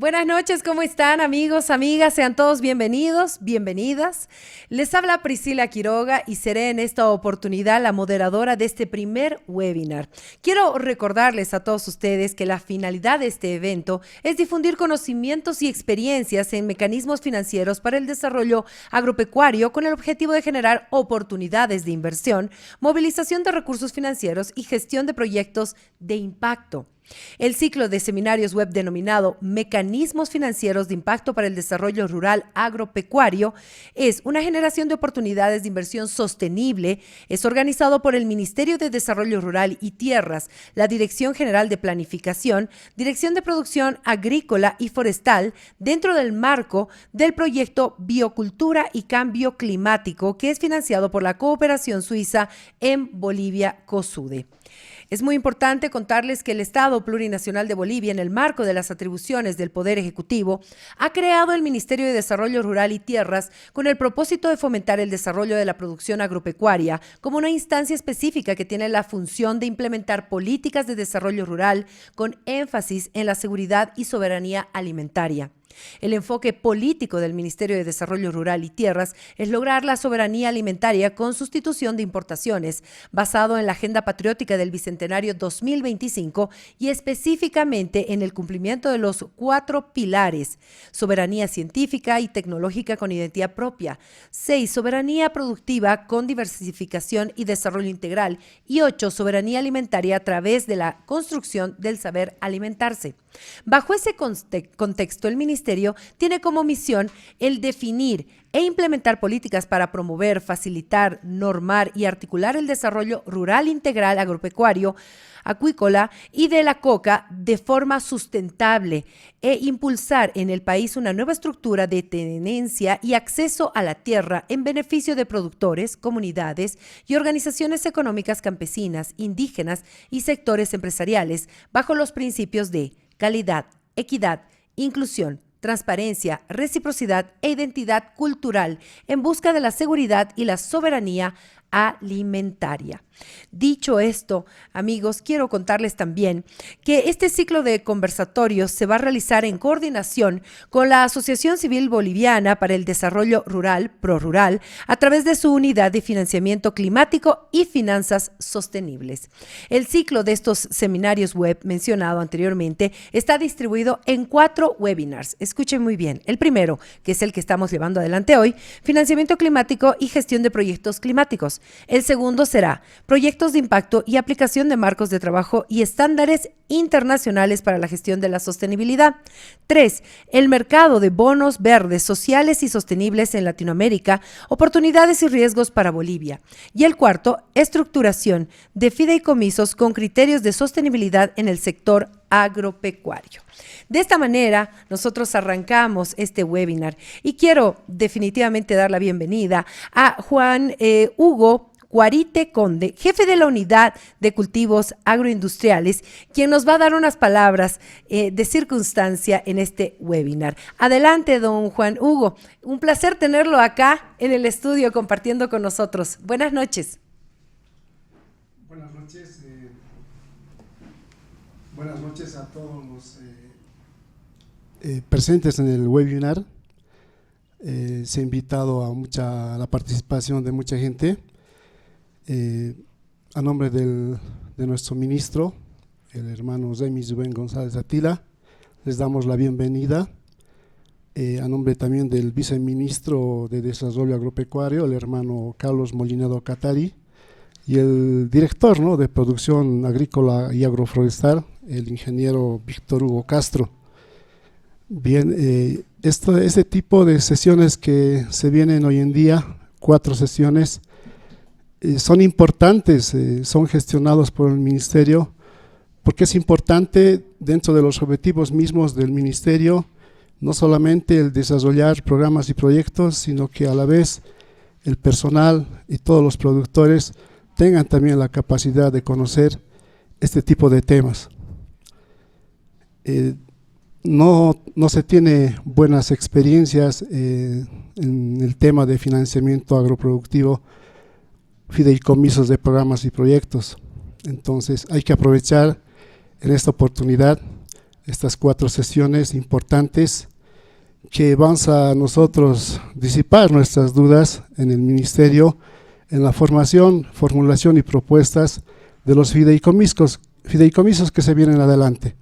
Buenas noches, ¿cómo están amigos, amigas? Sean todos bienvenidos, bienvenidas. Les habla Priscila Quiroga y seré en esta oportunidad la moderadora de este primer webinar. Quiero recordarles a todos ustedes que la finalidad de este evento es difundir conocimientos y experiencias en mecanismos financieros para el desarrollo agropecuario con el objetivo de generar oportunidades de inversión, movilización de recursos financieros y gestión de proyectos de impacto. El ciclo de seminarios web denominado Mecanismos Financieros de Impacto para el Desarrollo Rural Agropecuario es una generación de oportunidades de inversión sostenible. Es organizado por el Ministerio de Desarrollo Rural y Tierras, la Dirección General de Planificación, Dirección de Producción Agrícola y Forestal, dentro del marco del proyecto Biocultura y Cambio Climático, que es financiado por la Cooperación Suiza en Bolivia, COSUDE. Es muy importante contarles que el Estado Plurinacional de Bolivia, en el marco de las atribuciones del Poder Ejecutivo, ha creado el Ministerio de Desarrollo Rural y Tierras con el propósito de fomentar el desarrollo de la producción agropecuaria como una instancia específica que tiene la función de implementar políticas de desarrollo rural con énfasis en la seguridad y soberanía alimentaria. El enfoque político del Ministerio de Desarrollo Rural y Tierras es lograr la soberanía alimentaria con sustitución de importaciones, basado en la Agenda Patriótica del Bicentenario 2025 y específicamente en el cumplimiento de los 4 pilares: soberanía científica y tecnológica con identidad propia, 6, soberanía productiva con diversificación y desarrollo integral, y 8, soberanía alimentaria a través de la construcción del saber alimentarse. Bajo ese contexto, el Ministerio tiene como misión el definir e implementar políticas para promover, facilitar, normar y articular el desarrollo rural integral agropecuario, acuícola y de la coca de forma sustentable e impulsar en el país una nueva estructura de tenencia y acceso a la tierra en beneficio de productores, comunidades y organizaciones económicas campesinas, indígenas y sectores empresariales bajo los principios de calidad, equidad, inclusión, transparencia, reciprocidad e identidad cultural en busca de la seguridad y la soberanía alimentaria. Dicho esto, amigos, quiero contarles también que este ciclo de conversatorios se va a realizar en coordinación con la Asociación Civil Boliviana para el Desarrollo Rural, ProRural, a través de su unidad de financiamiento climático y finanzas sostenibles. El ciclo de estos seminarios web mencionado anteriormente está distribuido en 4 webinars. Escuchen muy bien. El primero, que es el que estamos llevando adelante hoy, financiamiento climático y gestión de proyectos climáticos. El segundo será proyectos de impacto y aplicación de marcos de trabajo y estándares internacionales para la gestión de la sostenibilidad. 3. El mercado de bonos verdes, sociales y sostenibles en Latinoamérica, oportunidades y riesgos para Bolivia. Y el cuarto, estructuración de fideicomisos con criterios de sostenibilidad en el sector agropecuario. De esta manera, nosotros arrancamos este webinar y quiero definitivamente dar la bienvenida a Juan Hugo Cuarite Conde, jefe de la Unidad de Cultivos Agroindustriales, quien nos va a dar unas palabras de circunstancia en este webinar. Adelante, don Juan Hugo. Un placer tenerlo acá en el estudio compartiendo con nosotros. Buenas noches. Buenas noches. Buenas noches a todos los presentes en el webinar. Se ha invitado a la participación de mucha gente. A nombre de nuestro ministro, el hermano Remy Zubén González Atila, les damos la bienvenida. A nombre también del viceministro de Desarrollo Agropecuario, el hermano Carlos Molinado Catari, y el director, ¿no?, de Producción Agrícola y Agroforestal, el ingeniero Víctor Hugo Castro. Bien, este tipo de sesiones que se vienen hoy en día, 4 sesiones, son importantes, son gestionados por el Ministerio, porque es importante dentro de los objetivos mismos del Ministerio, no solamente el desarrollar programas y proyectos, sino que a la vez el personal y todos los productores tengan también la capacidad de conocer este tipo de temas. No se tiene buenas experiencias en el tema de financiamiento agroproductivo, fideicomisos de programas y proyectos. Entonces hay que aprovechar en esta oportunidad estas 4 sesiones importantes que van a nosotros disipar nuestras dudas en el Ministerio, en la formación, formulación y propuestas de los fideicomisos que se vienen adelante.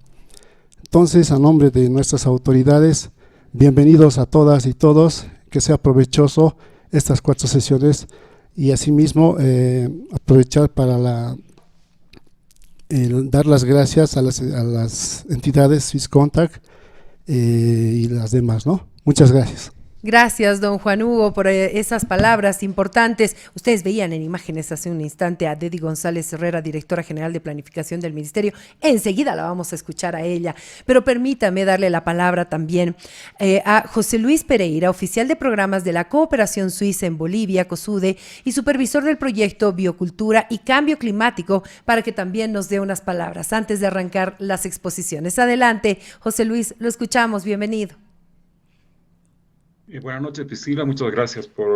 Entonces, a nombre de nuestras autoridades, bienvenidos a todas y todos, que sea provechoso estas 4 sesiones y asimismo aprovechar para dar las gracias a las entidades Swisscontact y las demás, ¿no? Muchas gracias. Gracias, don Juan Hugo, por esas palabras importantes. Ustedes veían en imágenes hace un instante a Dedi González Herrera, directora general de Planificación del Ministerio. Enseguida la vamos a escuchar a ella, pero permítame darle la palabra también a José Luis Pereira, oficial de programas de la Cooperación Suiza en Bolivia, COSUDE, y supervisor del proyecto Biocultura y Cambio Climático, para que también nos dé unas palabras antes de arrancar las exposiciones. Adelante, José Luis, lo escuchamos, bienvenido. Buenas noches, Priscila. Muchas gracias por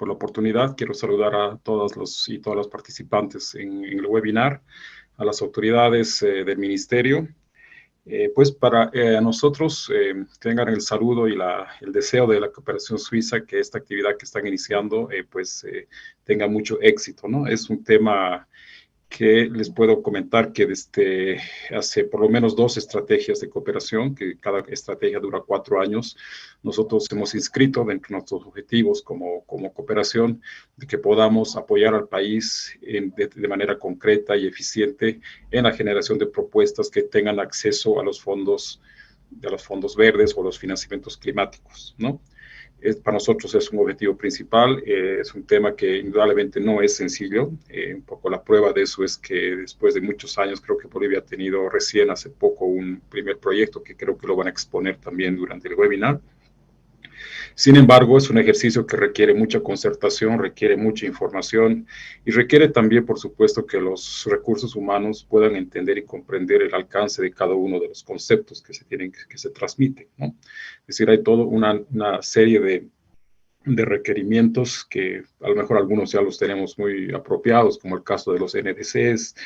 la oportunidad. Quiero saludar a todas los participantes en el webinar, a las autoridades del Ministerio. Pues para nosotros tengan el saludo y el deseo de la cooperación suiza que esta actividad que están iniciando tenga mucho éxito, ¿no? Es un tema que les puedo comentar que desde hace por lo menos 2 estrategias de cooperación, que cada estrategia dura 4 años, nosotros hemos inscrito dentro de nuestros objetivos como cooperación de que podamos apoyar al país de manera concreta y eficiente en la generación de propuestas que tengan acceso a los fondos verdes o los financiamientos climáticos, ¿no? Para nosotros es un objetivo principal, es un tema que indudablemente no es sencillo. Un poco la prueba de eso es que después de muchos años, creo que Bolivia ha tenido recién hace poco un primer proyecto que creo que lo van a exponer también durante el webinar. Sin embargo, es un ejercicio que requiere mucha concertación, requiere mucha información y requiere también, por supuesto, que los recursos humanos puedan entender y comprender el alcance de cada uno de los conceptos que se transmiten, ¿no? Es decir, hay toda una serie de requerimientos que a lo mejor algunos ya los tenemos muy apropiados, como el caso de los NDCs,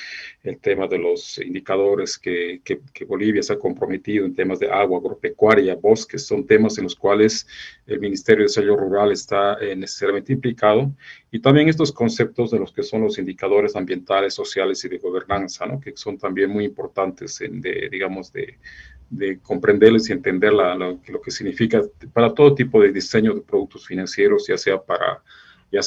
el tema de los indicadores que Bolivia se ha comprometido en temas de agua, agropecuaria, bosques, son temas en los cuales el Ministerio de Desarrollo Rural está necesariamente implicado, y también estos conceptos de los que son los indicadores ambientales, sociales y de gobernanza, ¿no? Que son también muy importantes de comprenderles y entender lo que significa para todo tipo de diseño de productos financieros, ya sea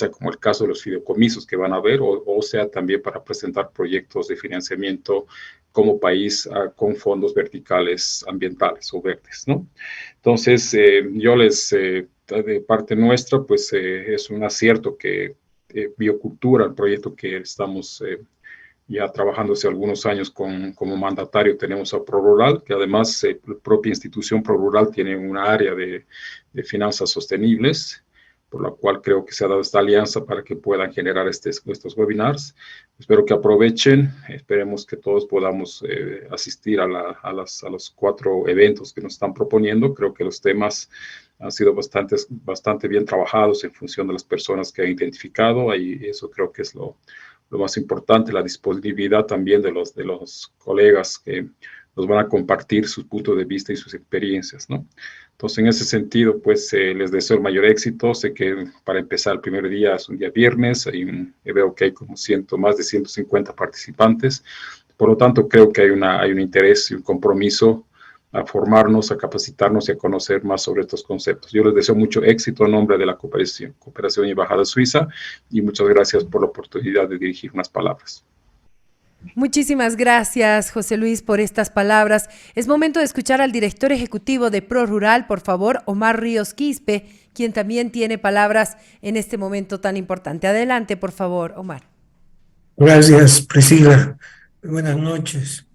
como el caso de los fideicomisos que van a ver, o sea también para presentar proyectos de financiamiento como país con fondos verticales ambientales o verdes, ¿no? Entonces, de parte nuestra, pues es un acierto que Biocultura, el proyecto que estamos ya trabajando hace algunos años como mandatario, tenemos a ProRural, que además la propia institución ProRural tiene una área de finanzas sostenibles, por la cual creo que se ha dado esta alianza para que puedan generar estos webinars. Espero que aprovechen, esperemos que todos podamos asistir a los 4 eventos que nos están proponiendo. Creo que los temas han sido bastante bien trabajados en función de las personas que han identificado, y eso creo que es lo más importante, la disponibilidad también de los colegas que nos van a compartir sus puntos de vista y sus experiencias, ¿no? Entonces, en ese sentido, pues les deseo el mayor éxito. Sé que para empezar el primer día es un día viernes, veo que hay como más de 150 participantes, por lo tanto creo que hay un interés y un compromiso a formarnos, a capacitarnos y a conocer más sobre estos conceptos. Yo les deseo mucho éxito en nombre de la Cooperación y Embajada Suiza, y muchas gracias por la oportunidad de dirigir unas palabras. Muchísimas gracias, José Luis, por estas palabras. Es momento de escuchar al director ejecutivo de ProRural, por favor, Omar Ríos Quispe, quien también tiene palabras en este momento tan importante. Adelante, por favor, Omar. Gracias, Priscila. Buenas noches.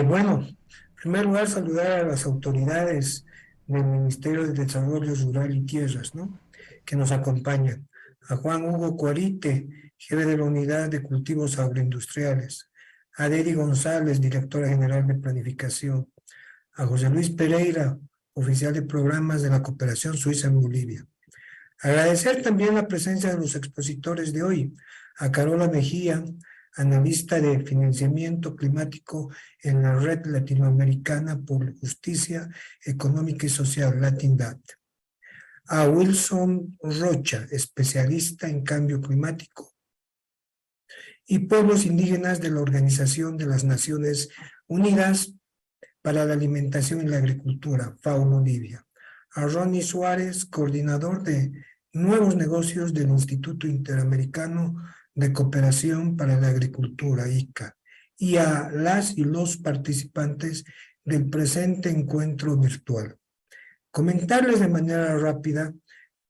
Bueno, en primer lugar, saludar a las autoridades del Ministerio de Desarrollo Rural y Tierras, ¿no?, que nos acompañan. A Juan Hugo Cuarite, jefe de la Unidad de Cultivos Agroindustriales. A Dedi González, directora general de Planificación. A José Luis Pereira, oficial de programas de la Cooperación Suiza en Bolivia. Agradecer también la presencia de los expositores de hoy, a Carola Mejía, analista de financiamiento climático en la Red Latinoamericana por Justicia Económica y Social, LatinDat. A Wilson Rocha, especialista en cambio climático y pueblos indígenas de la Organización de las Naciones Unidas para la Alimentación y la Agricultura, FAO Bolivia. A Ronnie Suárez, coordinador de nuevos negocios del Instituto Interamericano de Cooperación para la Agricultura, ICA, y a las y los participantes del presente encuentro virtual. Comentarles de manera rápida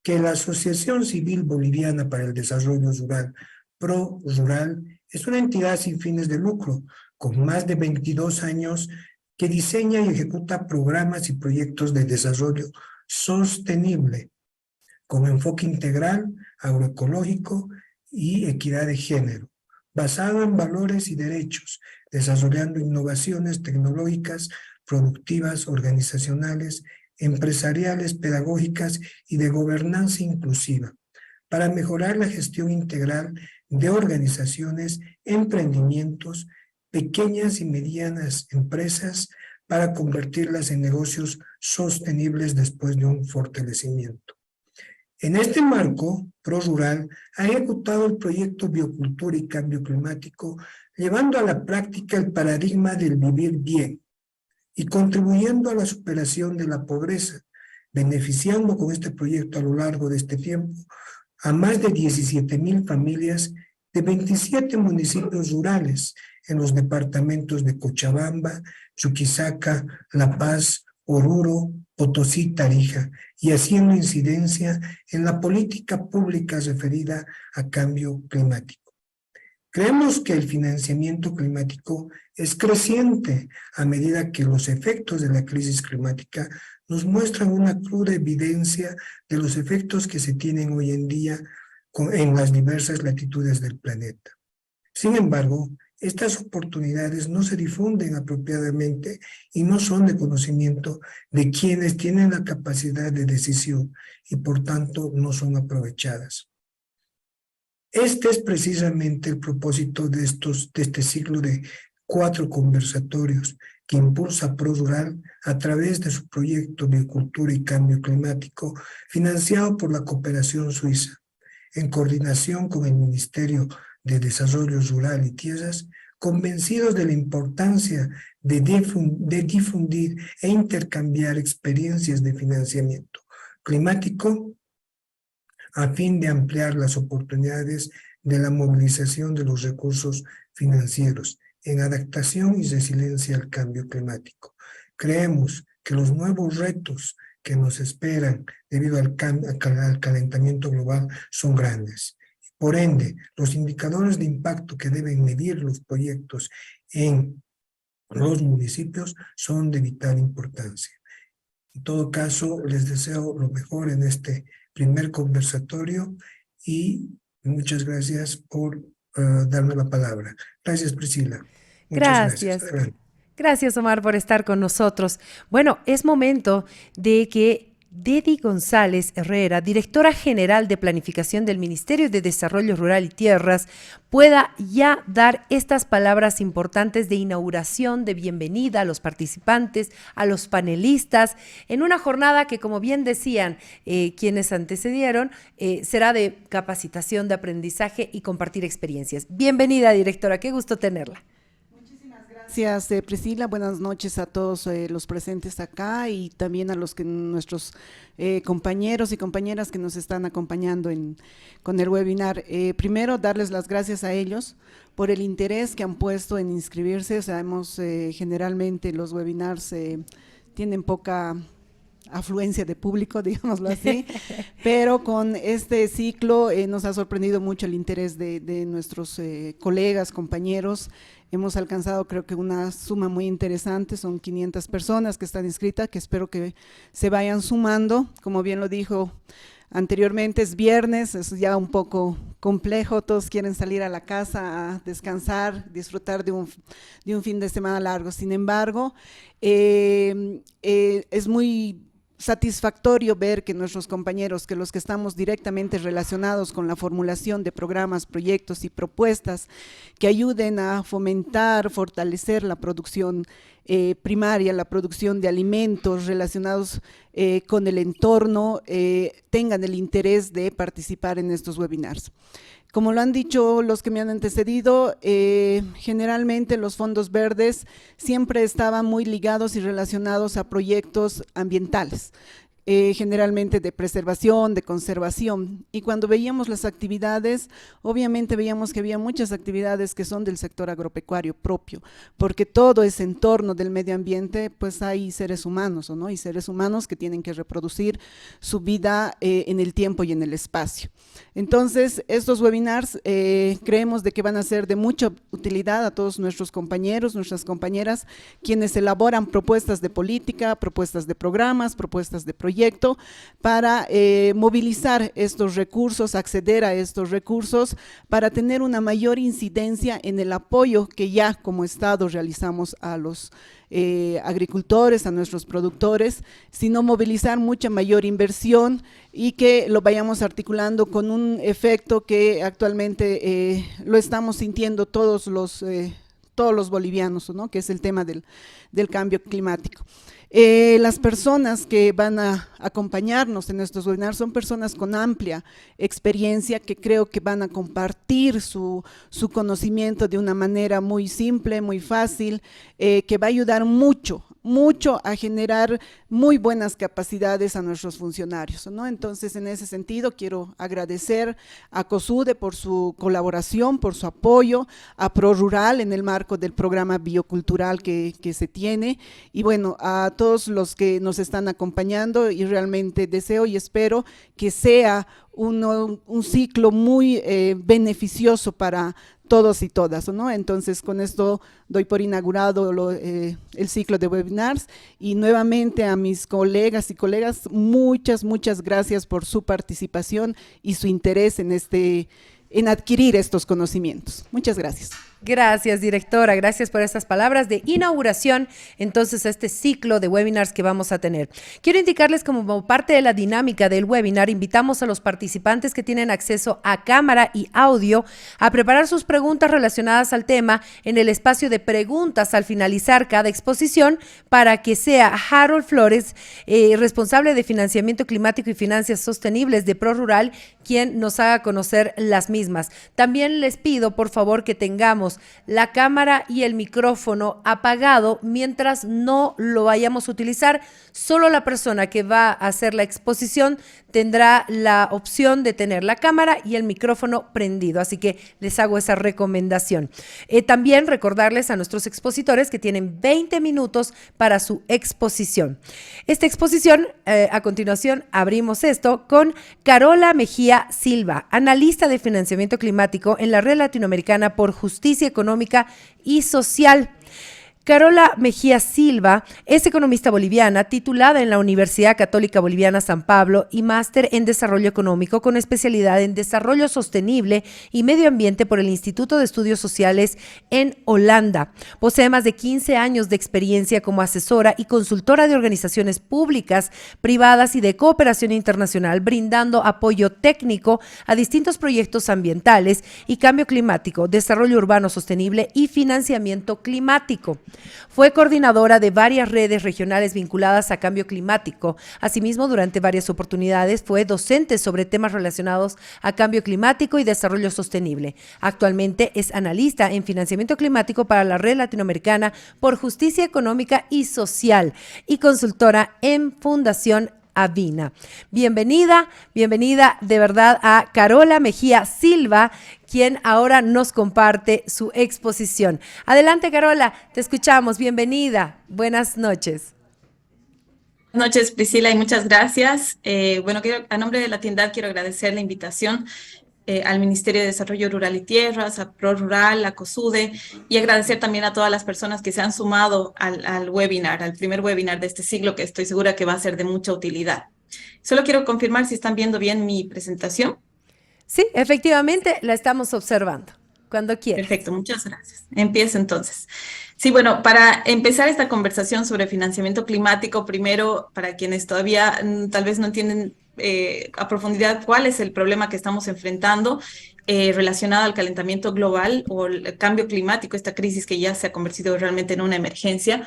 que la Asociación Civil Boliviana para el Desarrollo Rural, ProRural, es una entidad sin fines de lucro, con más de 22 años, que diseña y ejecuta programas y proyectos de desarrollo sostenible, con enfoque integral, agroecológico y equidad de género, basado en valores y derechos, desarrollando innovaciones tecnológicas, productivas, organizacionales, empresariales, pedagógicas y de gobernanza inclusiva, para mejorar la gestión integral de organizaciones, emprendimientos, pequeñas y medianas empresas, para convertirlas en negocios sostenibles después de un fortalecimiento. En este marco, ProRural ha ejecutado el proyecto Biocultura y Cambio Climático, llevando a la práctica el paradigma del vivir bien y contribuyendo a la superación de la pobreza, beneficiando con este proyecto a lo largo de este tiempo a más de 17,000 familias de 27 municipios rurales en los departamentos de Cochabamba, Chuquisaca, La Paz, Oruro, Potosí, Tarija, y haciendo incidencia en la política pública referida a cambio climático. Creemos que el financiamiento climático es creciente a medida que los efectos de la crisis climática nos muestran una cruda evidencia de los efectos que se tienen hoy en día en las diversas latitudes del planeta. Sin embargo, estas oportunidades no se difunden apropiadamente y no son de conocimiento de quienes tienen la capacidad de decisión y por tanto no son aprovechadas. Este es precisamente el propósito de este ciclo de 4 conversatorios que impulsa ProRural a través de su proyecto Biocultura y Cambio Climático, financiado por la Cooperación Suiza, en coordinación con el Ministerio de Desarrollo Rural y Tierras, convencidos de la importancia de difundir e intercambiar experiencias de financiamiento climático a fin de ampliar las oportunidades de la movilización de los recursos financieros en adaptación y resiliencia al cambio climático. Creemos que los nuevos retos que nos esperan debido al calentamiento global son grandes. Por ende, los indicadores de impacto que deben medir los proyectos en los municipios son de vital importancia. En todo caso, les deseo lo mejor en este primer conversatorio y muchas gracias por darme la palabra. Gracias, Priscila. Muchas gracias. Gracias, Omar, por estar con nosotros. Bueno, es momento de que Dedi González Herrera, directora general de Planificación del Ministerio de Desarrollo Rural y Tierras, pueda ya dar estas palabras importantes de inauguración, de bienvenida a los participantes, a los panelistas, en una jornada que, como bien decían quienes antecedieron, será de capacitación, de aprendizaje y compartir experiencias. Bienvenida, directora, qué gusto tenerla. Gracias, Priscila. Buenas noches a todos los presentes acá y también a nuestros compañeros y compañeras que nos están acompañando con el webinar. Primero, darles las gracias a ellos por el interés que han puesto en inscribirse. Sabemos generalmente los webinars tienen poca afluencia de público, digámoslo así, pero con este ciclo nos ha sorprendido mucho el interés de nuestros colegas, compañeros. Hemos alcanzado, creo que una suma muy interesante, son 500 personas que están inscritas, que espero que se vayan sumando. Como bien lo dijo anteriormente, es viernes, es ya un poco complejo, todos quieren salir a la casa a descansar, disfrutar de un fin de semana largo. Sin embargo, es muy satisfactorio ver que nuestros compañeros, que los que estamos directamente relacionados con la formulación de programas, proyectos y propuestas que ayuden a fomentar, fortalecer la producción primaria, la producción de alimentos relacionados con el entorno, tengan el interés de participar en estos webinars. Como lo han dicho los que me han antecedido, generalmente los fondos verdes siempre estaban muy ligados y relacionados a proyectos ambientales, generalmente de preservación, de conservación. Y cuando veíamos las actividades, obviamente veíamos que había muchas actividades que son del sector agropecuario propio, porque todo ese entorno del medio ambiente, pues hay seres humanos, ¿no? Y seres humanos que tienen que reproducir su vida en el tiempo y en el espacio. Entonces, estos webinars creemos de que van a ser de mucha utilidad a todos nuestros compañeros, nuestras compañeras, quienes elaboran propuestas de política, propuestas de programas, propuestas de proyectos, para movilizar estos recursos, acceder a estos recursos, para tener una mayor incidencia en el apoyo que ya como Estado realizamos a los agricultores, a nuestros productores, sino movilizar mucha mayor inversión y que lo vayamos articulando con un efecto que actualmente lo estamos sintiendo todos los bolivianos, ¿no? Que es el tema del cambio climático. Las personas que van a acompañarnos en estos webinars son personas con amplia experiencia que creo que van a compartir su conocimiento de una manera muy simple, muy fácil, que va a ayudar mucho a generar muy buenas capacidades a nuestros funcionarios, ¿no? Entonces, en ese sentido, quiero agradecer a COSUDE por su colaboración, por su apoyo, a ProRural en el marco del programa biocultural que se tiene, y bueno, a todos los que nos están acompañando, y realmente deseo y espero que sea un ciclo muy beneficioso para todos y todas, ¿no? Entonces, con esto doy por inaugurado el ciclo de webinars, y nuevamente a mis colegas y colegas, muchas gracias por su participación y su interés en adquirir estos conocimientos. Muchas gracias. Gracias, directora. Gracias por estas palabras de inauguración, entonces, a este ciclo de webinars que vamos a tener. Quiero indicarles, como parte de la dinámica del webinar, invitamos a los participantes que tienen acceso a cámara y audio a preparar sus preguntas relacionadas al tema en el espacio de preguntas al finalizar cada exposición, para que sea Harold Flores, responsable de financiamiento climático y finanzas sostenibles de ProRural, quien nos haga conocer las mismas. También les pido, por favor, que tengamos la cámara y el micrófono apagado mientras no lo vayamos a utilizar. Solo la persona que va a hacer la exposición tendrá la opción de tener la cámara y el micrófono prendido, así que les hago esa recomendación. También recordarles a nuestros expositores que tienen 20 minutos para su exposición. Esta exposición, a continuación, abrimos esto con Carola Mejía Silva, analista de financiamiento climático en la Red Latinoamericana por Justicia Económica y Social. Carola Mejía Silva es economista boliviana, titulada en la Universidad Católica Boliviana San Pablo y máster en Desarrollo Económico con especialidad en Desarrollo Sostenible y Medio Ambiente por el Instituto de Estudios Sociales en Holanda. Posee más de 15 años de experiencia como asesora y consultora de organizaciones públicas, privadas y de cooperación internacional, brindando apoyo técnico a distintos proyectos ambientales y cambio climático, desarrollo urbano sostenible y financiamiento climático. Fue coordinadora de varias redes regionales vinculadas a cambio climático. Asimismo, durante varias oportunidades fue docente sobre temas relacionados a cambio climático y desarrollo sostenible. Actualmente es analista en financiamiento climático para la Red Latinoamericana por Justicia Económica y Social y consultora en Fundación Avina. Bienvenida de verdad a Carola Mejía Silva, quien ahora nos comparte su exposición. Adelante, Carola, te escuchamos. Bienvenida. Buenas noches. Buenas noches, Priscila, y muchas gracias. A nombre de la Tiendad quiero agradecer la invitación al Ministerio de Desarrollo Rural y Tierras, a ProRural, a COSUDE, y agradecer también a todas las personas que se han sumado al webinar, al primer webinar de este siglo, que estoy segura que va a ser de mucha utilidad. Solo quiero confirmar si están viendo bien mi presentación. Sí, efectivamente, la estamos observando. Cuando quieras. Perfecto, muchas gracias. Empiezo entonces. Sí, bueno, para empezar esta conversación sobre financiamiento climático, primero, para quienes todavía tal vez no entienden a profundidad cuál es el problema que estamos enfrentando relacionado al calentamiento global o el cambio climático, esta crisis que ya se ha convertido realmente en una emergencia.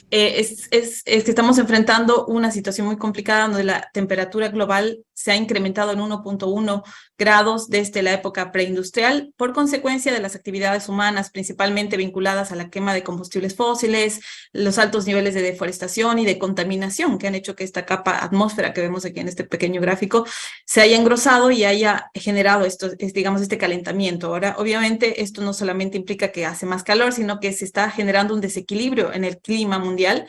Es que estamos enfrentando una situación muy complicada donde la temperatura global se ha incrementado en 1.1 grados desde la época preindustrial por consecuencia de las actividades humanas, principalmente vinculadas a la quema de combustibles fósiles, los altos niveles de deforestación y de contaminación que han hecho que esta capa atmósfera que vemos aquí en este pequeño gráfico se haya engrosado y haya generado esto, digamos, este calentamiento. Ahora, obviamente, esto no solamente implica que hace más calor, sino que se está generando un desequilibrio en el clima mundial.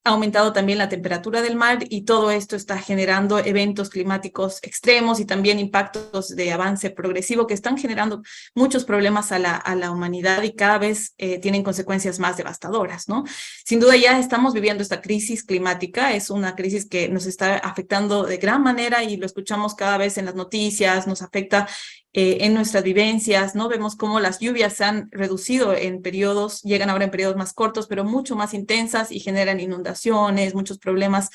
Ha aumentado también la temperatura del mar y todo esto está generando eventos climáticos extremos y también impactos de avance progresivo que están generando muchos problemas a la humanidad y cada vez tienen consecuencias más devastadoras, ¿no? Sin duda ya estamos viviendo esta crisis climática, es una crisis que nos está afectando de gran manera y lo escuchamos cada vez en las noticias, nos afecta en nuestras vivencias, ¿no? Vemos cómo las lluvias se han reducido en periodos, llegan ahora en periodos más cortos, pero mucho más intensas y generan inundaciones, muchos problemas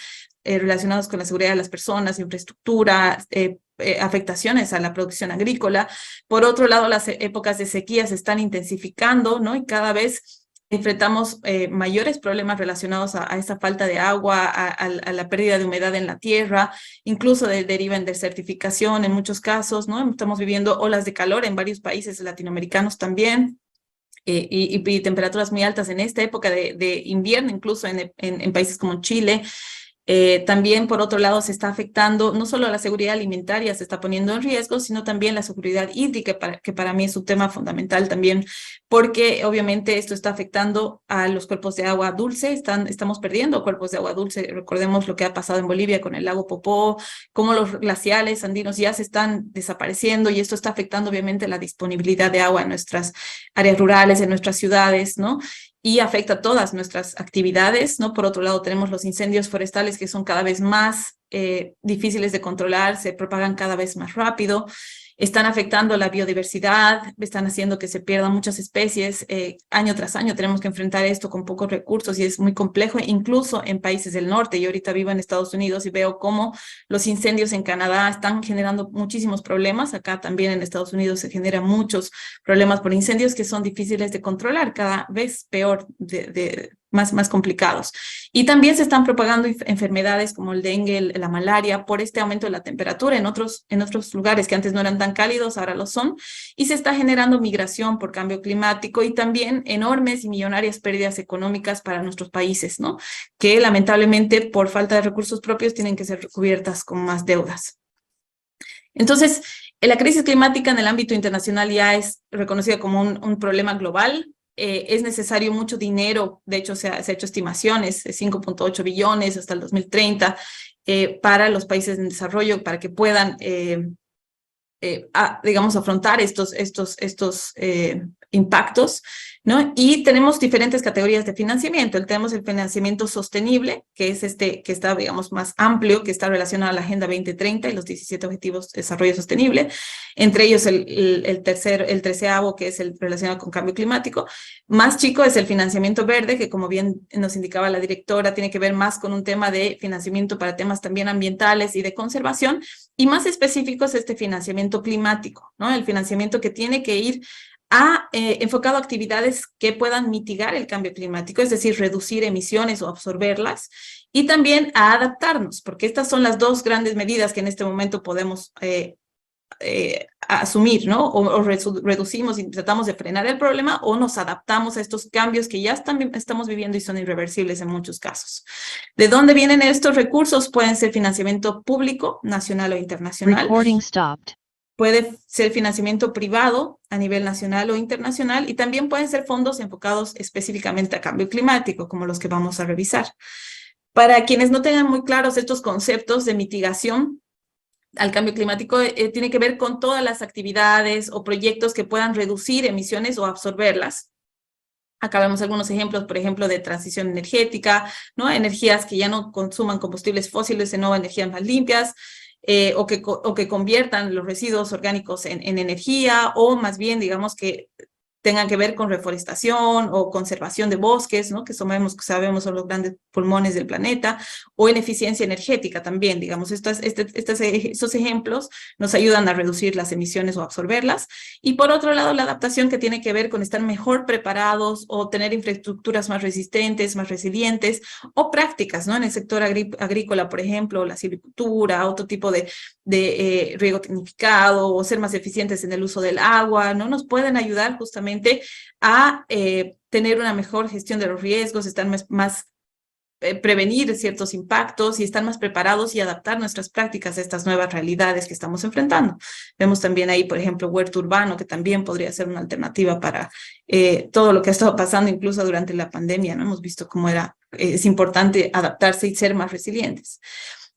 relacionados con la seguridad de las personas, infraestructura, afectaciones a la producción agrícola. Por otro lado, las épocas de sequía se están intensificando, ¿no? Y cada vez enfrentamos mayores problemas relacionados a esa falta de agua, a la pérdida de humedad en la tierra, incluso derivan de desertificación en muchos casos, ¿no? Estamos viviendo olas de calor en varios países latinoamericanos también. Y temperaturas muy altas en esta época de invierno, incluso en países como Chile. También, por otro lado, se está afectando no solo la seguridad alimentaria, se está poniendo en riesgo, sino también la seguridad hídrica, que para mí es un tema fundamental también, porque obviamente esto está afectando a los cuerpos de agua dulce, estamos perdiendo cuerpos de agua dulce. Recordemos lo que ha pasado en Bolivia con el lago Popó, cómo los glaciales andinos ya se están desapareciendo y esto está afectando obviamente la disponibilidad de agua en nuestras áreas rurales, en nuestras ciudades, ¿no? Y afecta todas nuestras actividades, ¿no? Por otro lado, tenemos los incendios forestales que son cada vez más difíciles de controlar, se propagan cada vez más rápido, están afectando la biodiversidad, están haciendo que se pierdan muchas especies. Año tras año tenemos que enfrentar esto con pocos recursos y es muy complejo, incluso en países del norte. Yo ahorita vivo en Estados Unidos y veo cómo los incendios en Canadá están generando muchísimos problemas. Acá también en Estados Unidos se generan muchos problemas por incendios que son difíciles de controlar, cada vez peor, más complicados. Y también se están propagando enfermedades como el dengue, la malaria, por este aumento de la temperatura en otros lugares que antes no eran tan cálidos, ahora lo son, y se está generando migración por cambio climático y también enormes y millonarias pérdidas económicas para nuestros países, ¿no? Que lamentablemente por falta de recursos propios tienen que ser cubiertas con más deudas. Entonces, la crisis climática en el ámbito internacional ya es reconocida como un problema global. Es necesario mucho dinero, de hecho se ha hecho estimaciones de 5.8 billones hasta el 2030 para los países en desarrollo, para que puedan, digamos, afrontar estos impactos, ¿no? Y tenemos diferentes categorías de financiamiento. Tenemos el financiamiento sostenible, que es que está, digamos, más amplio, que está relacionado a la Agenda 2030 y los 17 Objetivos de Desarrollo Sostenible, entre ellos el 13º, que es el relacionado con cambio climático. Más chico es el financiamiento verde, que como bien nos indicaba la directora, tiene que ver más con un tema de financiamiento para temas también ambientales y de conservación, y más específico es este financiamiento climático, ¿no? El financiamiento que tiene que ir enfocado a actividades que puedan mitigar el cambio climático, es decir, reducir emisiones o absorberlas, y también a adaptarnos, porque estas son las dos grandes medidas que en este momento podemos asumir, ¿no? O reducimos y tratamos de frenar el problema, o nos adaptamos a estos cambios que ya estamos viviendo y son irreversibles en muchos casos. ¿De dónde vienen estos recursos? Pueden ser financiamiento público, nacional o internacional. Recording stopped. Puede ser financiamiento privado a nivel nacional o internacional, y también pueden ser fondos enfocados específicamente a cambio climático, como los que vamos a revisar. Para quienes no tengan muy claros estos conceptos de mitigación al cambio climático, tiene que ver con todas las actividades o proyectos que puedan reducir emisiones o absorberlas. Acá vemos algunos ejemplos, por ejemplo, de transición energética, ¿no? Energías que ya no consuman combustibles fósiles en nuevas energías más limpias, o que conviertan los residuos orgánicos en energía, o más bien, digamos, que tengan que ver con reforestación o conservación de bosques, ¿no? Que sabemos son los grandes pulmones del planeta, o en eficiencia energética también, digamos, estos ejemplos nos ayudan a reducir las emisiones o absorberlas. Y por otro lado, la adaptación, que tiene que ver con estar mejor preparados o tener infraestructuras más resistentes, más resilientes, o prácticas, ¿no? En el sector agrícola, por ejemplo, la silvicultura, otro tipo de riego tecnificado, o ser más eficientes en el uso del agua, ¿no? Nos pueden ayudar justamente a tener una mejor gestión de los riesgos, estar más prevenir ciertos impactos y estar más preparados y adaptar nuestras prácticas a estas nuevas realidades que estamos enfrentando. Vemos también ahí, por ejemplo, huerto urbano, que también podría ser una alternativa para todo lo que ha estado pasando, incluso durante la pandemia, ¿no? Hemos visto cómo es importante adaptarse y ser más resilientes.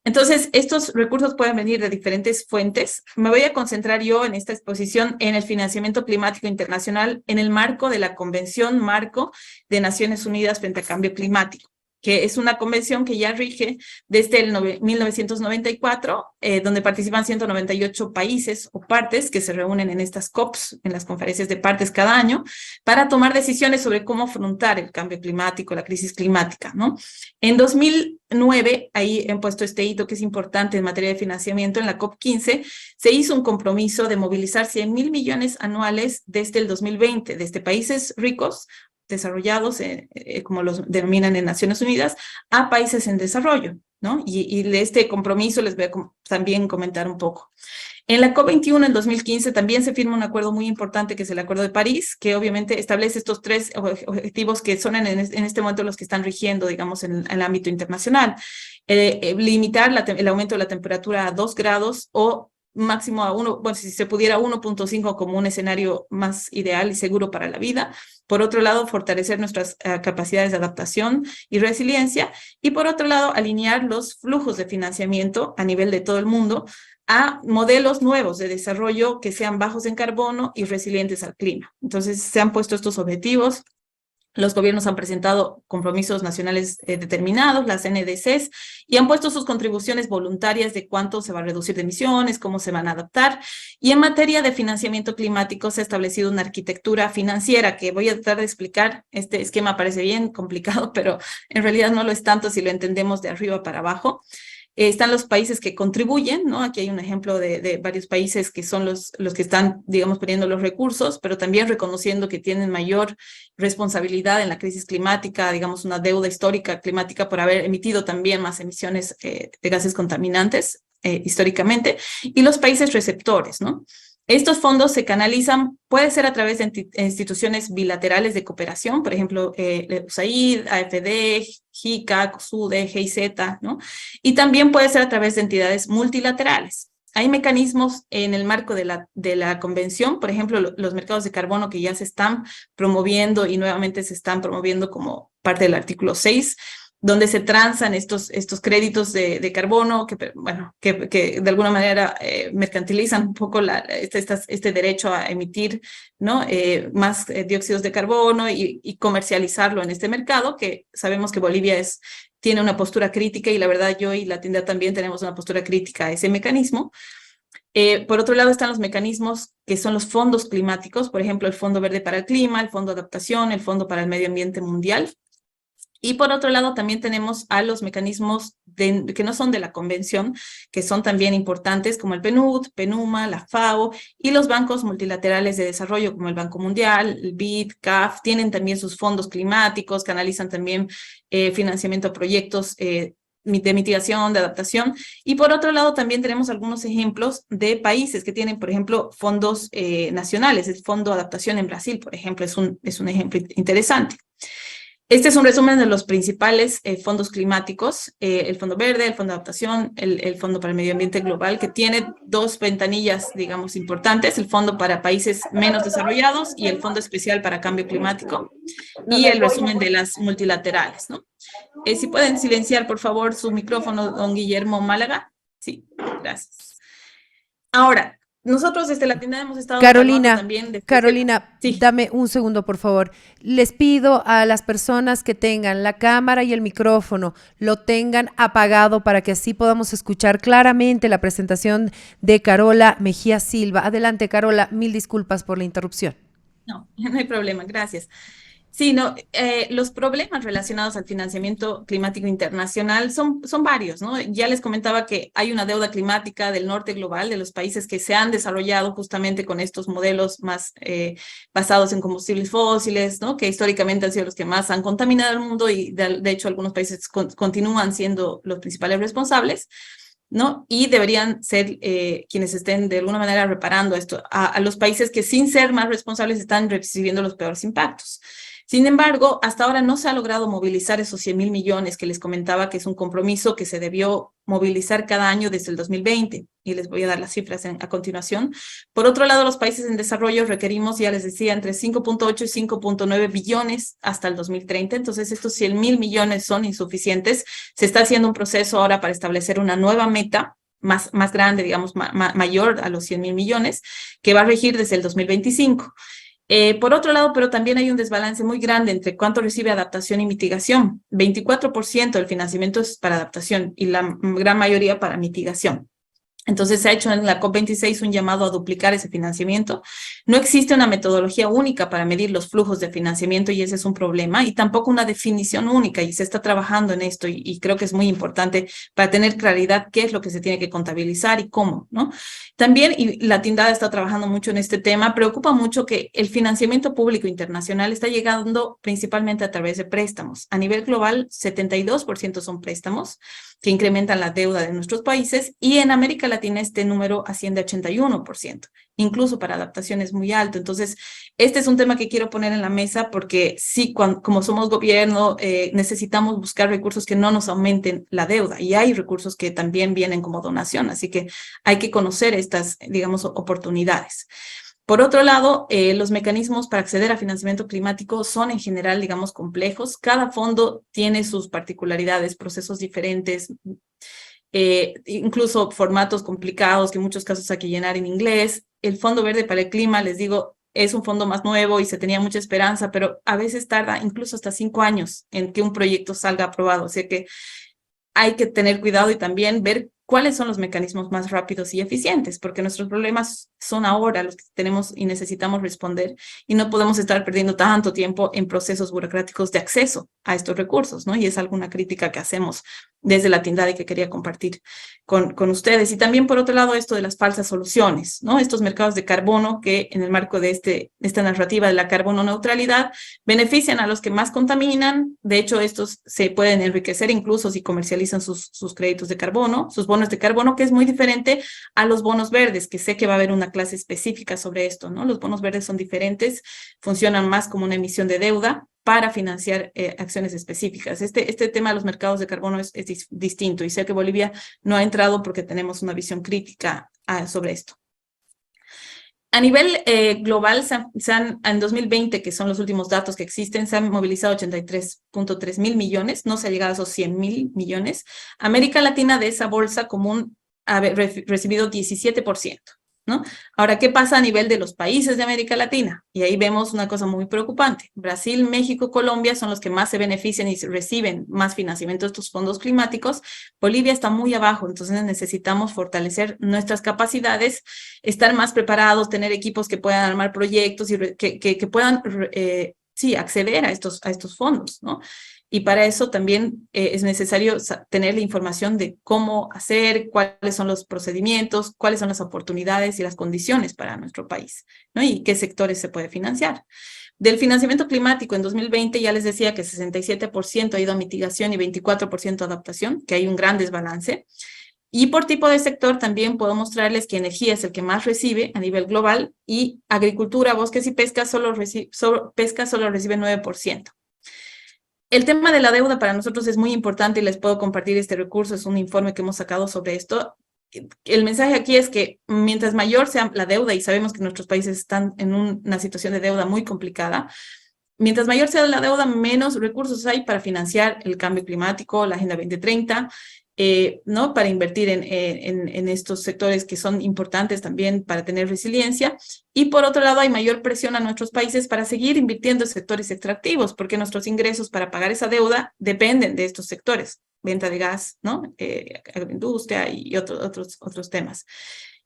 Entonces, estos recursos pueden venir de diferentes fuentes. Me voy a concentrar yo en esta exposición en el financiamiento climático internacional en el marco de la Convención Marco de Naciones Unidas frente al Cambio Climático, que es una convención que ya rige desde el 1994, donde participan 198 países o partes que se reúnen en estas COPs, en las conferencias de partes cada año, para tomar decisiones sobre cómo afrontar el cambio climático, la crisis climática, ¿no? En 2009, ahí han puesto este hito que es importante en materia de financiamiento, en la COP15, se hizo un compromiso de movilizar 100.000 millones anuales desde el 2020, desde países ricos, desarrollados, como los denominan en Naciones Unidas, a países en desarrollo, ¿no? Y de este compromiso les voy a también comentar un poco. En la COP21 en 2015 también se firma un acuerdo muy importante, que es el Acuerdo de París, que obviamente establece estos 3 objetivos que son en este momento los que están rigiendo, digamos, en el ámbito internacional. Limitar el aumento de la temperatura a 2 grados o máximo a 1, bueno, si se pudiera 1.5 como un escenario más ideal y seguro para la vida. Por otro lado, fortalecer nuestras capacidades de adaptación y resiliencia. Y por otro lado, alinear los flujos de financiamiento a nivel de todo el mundo a modelos nuevos de desarrollo que sean bajos en carbono y resilientes al clima. Entonces, se han puesto estos objetivos. Los gobiernos han presentado compromisos nacionales determinados, las NDCs, y han puesto sus contribuciones voluntarias de cuánto se va a reducir de emisiones, cómo se van a adaptar. Y en materia de financiamiento climático se ha establecido una arquitectura financiera que voy a tratar de explicar. Este esquema parece bien complicado, pero en realidad no lo es tanto si lo entendemos de arriba para abajo. Están los países que contribuyen, ¿no? Aquí hay un ejemplo de varios países que son los que están, digamos, poniendo los recursos, pero también reconociendo que tienen mayor responsabilidad en la crisis climática, digamos, una deuda histórica climática por haber emitido también más emisiones de gases contaminantes históricamente, y los países receptores, ¿no? Estos fondos se canalizan, puede ser a través de instituciones bilaterales de cooperación, por ejemplo, USAID, AFD, JICA, COSUDE, GIZ, ¿no? Y también puede ser a través de entidades multilaterales. Hay mecanismos en el marco de la convención, por ejemplo, los mercados de carbono que ya se están promoviendo y nuevamente se están promoviendo como parte del artículo 6, donde se transan estos créditos de carbono que de alguna manera mercantilizan un poco este derecho a emitir, ¿no? Más dióxidos de carbono y comercializarlo en este mercado, que sabemos que Bolivia tiene una postura crítica, y la verdad yo y la tienda también tenemos una postura crítica a ese mecanismo. Por otro lado están los mecanismos que son los fondos climáticos, por ejemplo, el Fondo Verde para el Clima, el Fondo de Adaptación, el Fondo para el Medio Ambiente Mundial. Y por otro lado también tenemos a los mecanismos que no son de la convención, que son también importantes, como el PNUD, PNUMA, la FAO, y los bancos multilaterales de desarrollo, como el Banco Mundial, el BID, CAF, tienen también sus fondos climáticos, canalizan también financiamiento a proyectos de mitigación, de adaptación. Y por otro lado también tenemos algunos ejemplos de países que tienen, por ejemplo, fondos nacionales. El Fondo de Adaptación en Brasil, por ejemplo, es un ejemplo interesante. Este es un resumen de los principales fondos climáticos, el Fondo Verde, el Fondo de Adaptación, el Fondo para el Medio Ambiente Global, que tiene 2 ventanillas, digamos, importantes, el Fondo para Países Menos Desarrollados y el Fondo Especial para Cambio Climático, y el resumen de las multilaterales, ¿no? Si pueden silenciar, por favor, su micrófono, don Guillermo Málaga. Sí, gracias. Ahora, nosotros desde la tienda hemos estado Carolina, también sí. Dame un segundo, por favor. Les pido a las personas que tengan la cámara y el micrófono, lo tengan apagado para que así podamos escuchar claramente la presentación de Carola Mejía Silva. Adelante, Carola, mil disculpas por la interrupción. No, no hay problema, gracias. Sí, no, los problemas relacionados al financiamiento climático internacional son varios, ¿no? Ya les comentaba que hay una deuda climática del norte global, de los países que se han desarrollado justamente con estos modelos más basados en combustibles fósiles, ¿no? Que históricamente han sido los que más han contaminado el mundo y de hecho algunos países continúan siendo los principales responsables, ¿no? Y deberían ser quienes estén de alguna manera reparando esto a los países que sin ser más responsables están recibiendo los peores impactos. Sin embargo, hasta ahora no se ha logrado movilizar esos 100.000 millones que les comentaba que es un compromiso que se debió movilizar cada año desde el 2020, y les voy a dar las cifras a continuación. Por otro lado, los países en desarrollo requerimos, ya les decía, entre 5.8 y 5.9 billones hasta el 2030, entonces estos 100.000 millones son insuficientes. Se está haciendo un proceso ahora para establecer una nueva meta más grande, digamos, mayor a los 100.000 millones, que va a regir desde el 2025. Por otro lado, pero también hay un desbalance muy grande entre cuánto recibe adaptación y mitigación. 24% del financiamiento es para adaptación y la gran mayoría para mitigación. Entonces se ha hecho en la COP26 un llamado a duplicar ese financiamiento. No existe una metodología única para medir los flujos de financiamiento y ese es un problema, y tampoco una definición única, y se está trabajando en esto y creo que es muy importante para tener claridad qué es lo que se tiene que contabilizar y cómo, ¿no? También, y la Tindad está trabajando mucho en este tema, preocupa mucho que el financiamiento público internacional está llegando principalmente a través de préstamos. A nivel global, 72% son préstamos que incrementan la deuda de nuestros países, y en América Latina este número asciende a 81%, incluso para adaptación es muy alto. Entonces, este es un tema que quiero poner en la mesa porque sí, como somos gobierno, necesitamos buscar recursos que no nos aumenten la deuda, y hay recursos que también vienen como donación, así que hay que conocer estas, digamos, oportunidades. Por otro lado, los mecanismos para acceder a financiamiento climático son en general, digamos, complejos. Cada fondo tiene sus particularidades, procesos diferentes, incluso formatos complicados que en muchos casos hay que llenar en inglés. El Fondo Verde para el Clima, les digo, es un fondo más nuevo y se tenía mucha esperanza, pero a veces tarda incluso hasta 5 años en que un proyecto salga aprobado. O sea que hay que tener cuidado y también ver cuáles son los mecanismos más rápidos y eficientes, porque nuestros problemas son ahora los que tenemos y necesitamos responder, y no podemos estar perdiendo tanto tiempo en procesos burocráticos de acceso a estos recursos, ¿no? Y es alguna crítica que hacemos desde la Tindad y que quería compartir con ustedes. Y también, por otro lado, esto de las falsas soluciones, ¿no? Estos mercados de carbono que en el marco de esta narrativa de la carbono neutralidad benefician a los que más contaminan. De hecho, estos se pueden enriquecer incluso si comercializan sus créditos de carbono, sus bonos de carbono, que es muy diferente a los bonos verdes, que sé que va a haber una clase específica sobre esto, ¿no? Los bonos verdes son diferentes, funcionan más como una emisión de deuda para financiar acciones específicas. Este tema de los mercados de carbono es distinto, y sé que Bolivia no ha entrado porque tenemos una visión crítica sobre esto. A nivel global, en 2020, que son los últimos datos que existen, se han movilizado 83.3 mil millones, no se ha llegado a esos 100.000 millones. América Latina de esa bolsa común ha recibido 17%, ¿no? Ahora, ¿qué pasa a nivel de los países de América Latina? Y ahí vemos una cosa muy preocupante. Brasil, México, Colombia son los que más se benefician y reciben más financiamiento de estos fondos climáticos. Bolivia está muy abajo, entonces necesitamos fortalecer nuestras capacidades, estar más preparados, tener equipos que puedan armar proyectos y que puedan acceder a estos fondos, ¿no? Y para eso también es necesario tener la información de cómo hacer, cuáles son los procedimientos, cuáles son las oportunidades y las condiciones para nuestro país, ¿no? Y qué sectores se puede financiar. Del financiamiento climático en 2020 ya les decía que 67% ha ido a mitigación y 24% a adaptación, que hay un gran desbalance. Y por tipo de sector también puedo mostrarles que energía es el que más recibe a nivel global, y agricultura, bosques y pesca solo recibe 9%. El tema de la deuda para nosotros es muy importante y les puedo compartir este recurso, es un informe que hemos sacado sobre esto. El mensaje aquí es que mientras mayor sea la deuda, y sabemos que nuestros países están en una situación de deuda muy complicada, mientras mayor sea la deuda, menos recursos hay para financiar el cambio climático, la Agenda 2030, ¿no? Para invertir en estos sectores que son importantes también para tener resiliencia. Y por otro lado, hay mayor presión a nuestros países para seguir invirtiendo en sectores extractivos, porque nuestros ingresos para pagar esa deuda dependen de estos sectores, venta de gas, ¿no? Agroindustria y otros temas.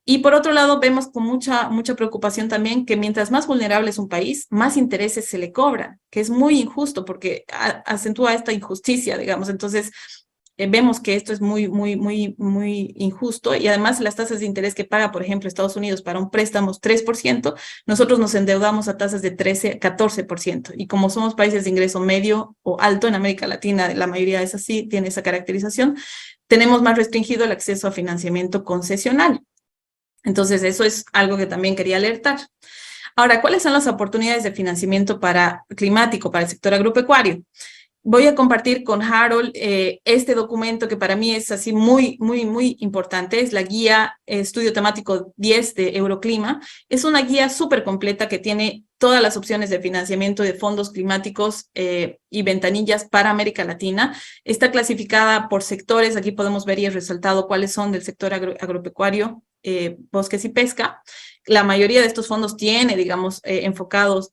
Y por otro lado, vemos con mucha preocupación también que mientras más vulnerable es un país, más intereses se le cobran, que es muy injusto porque acentúa esta injusticia, digamos. Entonces, vemos que esto es muy injusto y además las tasas de interés que paga, por ejemplo, Estados Unidos para un préstamo es 3%, nosotros nos endeudamos a tasas de 13, 14%. Y como somos países de ingreso medio o alto en América Latina, la mayoría es así, tiene esa caracterización, tenemos más restringido el acceso a financiamiento concesional. Entonces, eso es algo que también quería alertar. Ahora, ¿cuáles son las oportunidades de financiamiento climático para el sector agropecuario? Voy a compartir con Harold este documento que para mí es así muy importante. Es la guía Estudio Temático 10 de Euroclima. Es una guía súper completa que tiene todas las opciones de financiamiento de fondos climáticos y ventanillas para América Latina. Está clasificada por sectores. Aquí podemos ver y he resaltado cuáles son del sector agropecuario, bosques y pesca. La mayoría de estos fondos tiene, digamos, enfocados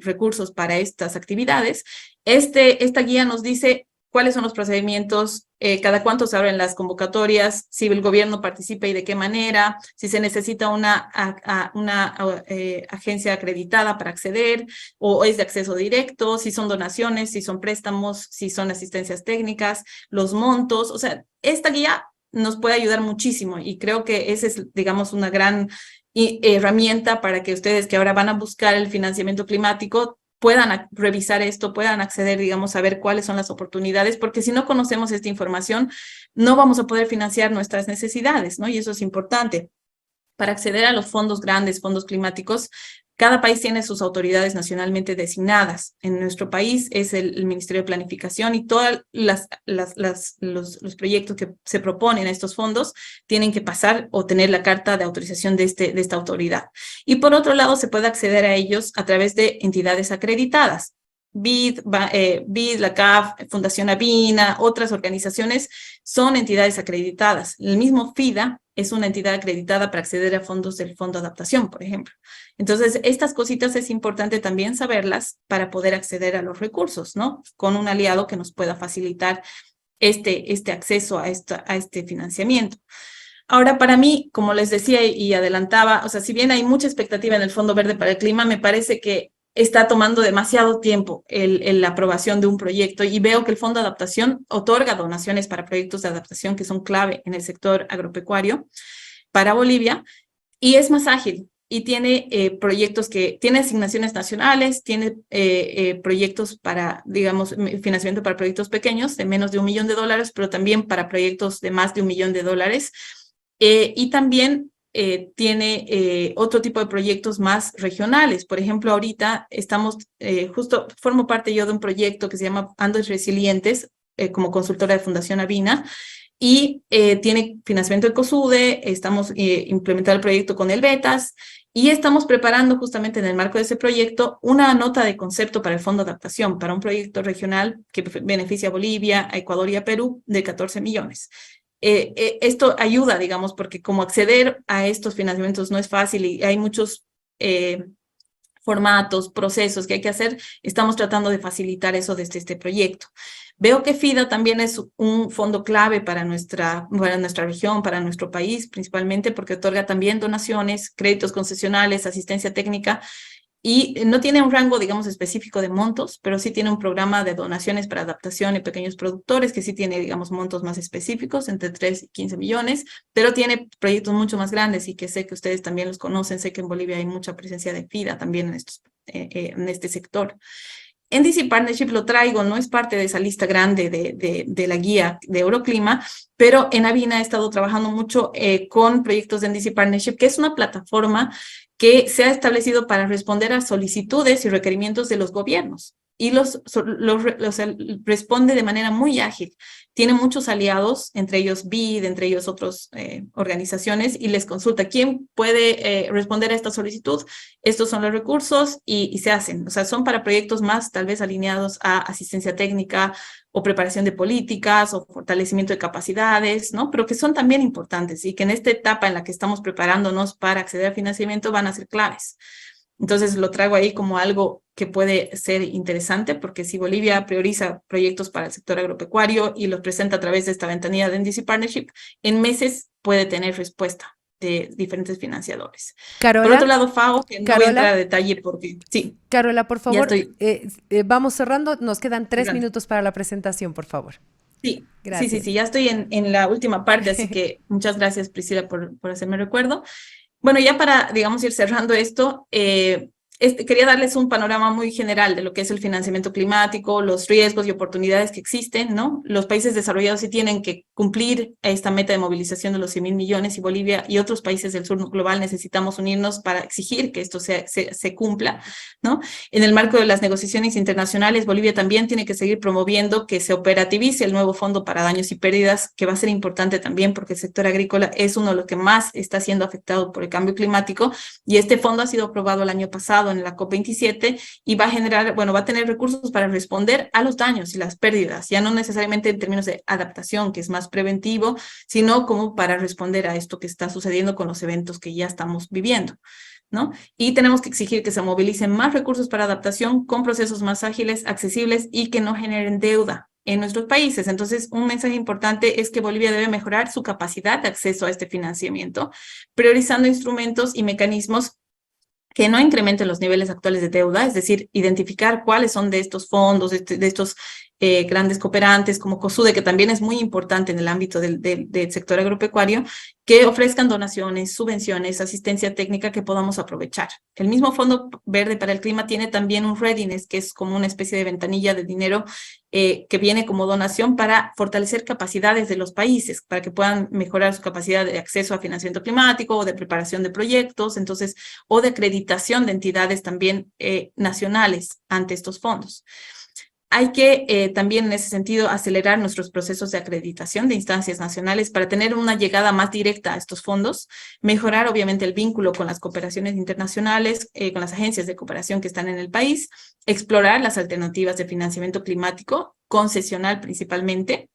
recursos para estas actividades. Esta guía nos dice cuáles son los procedimientos, cada cuánto se abren las convocatorias, si el gobierno participa y de qué manera, si se necesita una agencia acreditada para acceder o es de acceso directo, si son donaciones, si son préstamos, si son asistencias técnicas, los montos. O sea, esta guía nos puede ayudar muchísimo y creo que esa es, digamos, una gran herramienta para que ustedes que ahora van a buscar el financiamiento climático puedan revisar esto, puedan acceder, digamos, a ver cuáles son las oportunidades, porque si no conocemos esta información, no vamos a poder financiar nuestras necesidades, ¿no? Y eso es importante. Para acceder a los fondos grandes, fondos climáticos, cada país tiene sus autoridades nacionalmente designadas. En nuestro país es el Ministerio de Planificación y todos los proyectos que se proponen a estos fondos tienen que pasar o tener la carta de autorización de esta autoridad. Y por otro lado, se puede acceder a ellos a través de entidades acreditadas. BID, la CAF, Fundación Avina, otras organizaciones son entidades acreditadas. El mismo FIDA es una entidad acreditada para acceder a fondos del Fondo de Adaptación, por ejemplo. Entonces, estas cositas es importante también saberlas para poder acceder a los recursos, ¿no? Con un aliado que nos pueda facilitar este acceso a este financiamiento. Ahora, para mí, como les decía y adelantaba, o sea, si bien hay mucha expectativa en el Fondo Verde para el Clima, me parece que está tomando demasiado tiempo la aprobación de un proyecto y veo que el Fondo de Adaptación otorga donaciones para proyectos de adaptación que son clave en el sector agropecuario para Bolivia y es más ágil y tiene proyectos tiene asignaciones nacionales, tiene proyectos para, digamos, financiamiento para proyectos pequeños de menos de $1 millón, pero también para proyectos de más de $1 millón. Y también tiene otro tipo de proyectos más regionales. Por ejemplo, ahorita formo parte yo de un proyecto que se llama Andes Resilientes, como consultora de Fundación Avina, y tiene financiamiento de COSUDE, estamos implementando el proyecto con el BETAS, y estamos preparando justamente en el marco de ese proyecto una nota de concepto para el Fondo de Adaptación, para un proyecto regional que beneficia a Bolivia, a Ecuador y a Perú de 14 millones. Esto ayuda, digamos, porque como acceder a estos financiamientos no es fácil y hay muchos formatos, procesos que hay que hacer, estamos tratando de facilitar eso desde este proyecto. Veo que FIDA también es un fondo clave para nuestra región, para nuestro país, principalmente porque otorga también donaciones, créditos concesionales, asistencia técnica, y no tiene un rango, digamos, específico de montos, pero sí tiene un programa de donaciones para adaptación y pequeños productores, que sí tiene, digamos, montos más específicos, entre 3 y 15 millones, pero tiene proyectos mucho más grandes y que sé que ustedes también los conocen. Sé que en Bolivia hay mucha presencia de FIDA también en este sector. NDC Partnership lo traigo, no es parte de esa lista grande de la guía de Euroclima, pero en Avina he estado trabajando mucho con proyectos de NDC Partnership, que es una plataforma que se ha establecido para responder a solicitudes y requerimientos de los gobiernos. Y responde de manera muy ágil. Tiene muchos aliados, entre ellos BID, entre ellos otras organizaciones, y les consulta quién puede responder a esta solicitud. Estos son los recursos y se hacen. O sea, son para proyectos más tal vez alineados a asistencia técnica o preparación de políticas o fortalecimiento de capacidades, ¿no? Pero que son también importantes y que en esta etapa en la que estamos preparándonos para acceder al financiamiento van a ser claves. Entonces lo traigo ahí como algo que puede ser interesante, porque si Bolivia prioriza proyectos para el sector agropecuario y los presenta a través de esta ventanilla de NDC Partnership, en meses puede tener respuesta de diferentes financiadores. Carola. Por otro lado, FAO, que no voy a Carola. entrar a detalle porque sí. Carola, por Ya favor, estoy. vamos cerrando. Nos quedan 3 Cerrando. minutos para la presentación, por favor. Sí, Gracias. sí, ya estoy en la última parte, así que muchas gracias, Priscila, por hacerme recuerdo. Bueno, ya para, digamos, ir cerrando esto, quería darles un panorama muy general de lo que es el financiamiento climático, los riesgos y oportunidades que existen, ¿no? Los países desarrollados sí tienen que cumplir esta meta de movilización de los 100.000 millones y Bolivia y otros países del sur global necesitamos unirnos para exigir que esto se cumpla, ¿no? En el marco de las negociaciones internacionales, Bolivia también tiene que seguir promoviendo que se operativice el nuevo fondo para daños y pérdidas, que va a ser importante también porque el sector agrícola es uno de los que más está siendo afectado por el cambio climático y este fondo ha sido aprobado el año pasado en la COP27 y va a generar, bueno, va a tener recursos para responder a los daños y las pérdidas, ya no necesariamente en términos de adaptación, que es más preventivo, sino como para responder a esto que está sucediendo con los eventos que ya estamos viviendo, ¿no? Y tenemos que exigir que se movilicen más recursos para adaptación con procesos más ágiles, accesibles y que no generen deuda en nuestros países. Entonces, un mensaje importante es que Bolivia debe mejorar su capacidad de acceso a este financiamiento, priorizando instrumentos y mecanismos que no incrementen los niveles actuales de deuda, es decir, identificar cuáles son de estos fondos, de estos grandes cooperantes como COSUDE, que también es muy importante en el ámbito del sector agropecuario, que ofrezcan donaciones, subvenciones, asistencia técnica que podamos aprovechar. El mismo Fondo Verde para el Clima tiene también un readiness, que es como una especie de ventanilla de dinero que viene como donación para fortalecer capacidades de los países, para que puedan mejorar su capacidad de acceso a financiamiento climático o de preparación de proyectos, entonces, o de acreditación de entidades también nacionales ante estos fondos. Hay que también en ese sentido acelerar nuestros procesos de acreditación de instancias nacionales para tener una llegada más directa a estos fondos, mejorar obviamente el vínculo con las cooperaciones internacionales, con las agencias de cooperación que están en el país, explorar las alternativas de financiamiento climático, concesional principalmente.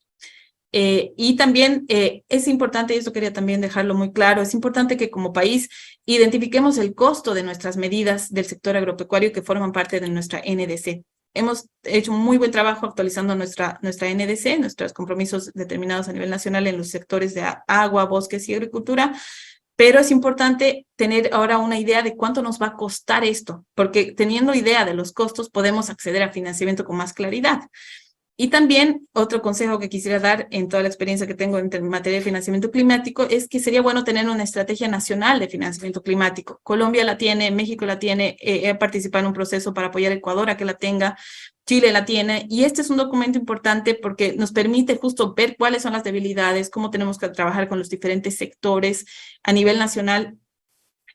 Y también es importante, y esto quería también dejarlo muy claro, es importante que como país identifiquemos el costo de nuestras medidas del sector agropecuario que forman parte de nuestra NDC. Hemos hecho un muy buen trabajo actualizando nuestra NDC, nuestros compromisos determinados a nivel nacional en los sectores de agua, bosques y agricultura, pero es importante tener ahora una idea de cuánto nos va a costar esto, porque teniendo idea de los costos podemos acceder a financiamiento con más claridad. Y también otro consejo que quisiera dar en toda la experiencia que tengo en materia de financiamiento climático es que sería bueno tener una estrategia nacional de financiamiento climático. Colombia la tiene, México la tiene, he participado en un proceso para apoyar a Ecuador a que la tenga, Chile la tiene, y este es un documento importante porque nos permite justo ver cuáles son las debilidades, cómo tenemos que trabajar con los diferentes sectores a nivel nacional,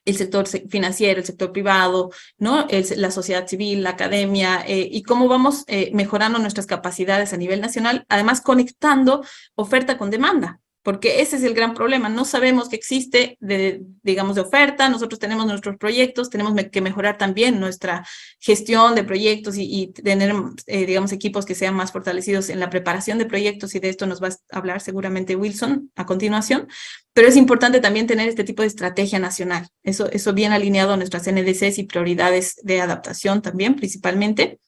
el sector financiero, el sector privado, ¿no? La sociedad civil, la academia, y cómo vamos mejorando nuestras capacidades a nivel nacional, además conectando oferta con demanda, porque ese es el gran problema. No sabemos que existe, digamos, de oferta, nosotros tenemos nuestros proyectos, tenemos que mejorar también nuestra gestión de proyectos y tener, digamos, equipos que sean más fortalecidos en la preparación de proyectos, y de esto nos va a hablar seguramente Wilson a continuación. Pero es importante también tener este tipo de estrategia nacional, eso bien alineado a nuestras NDCs y prioridades de adaptación también, principalmente.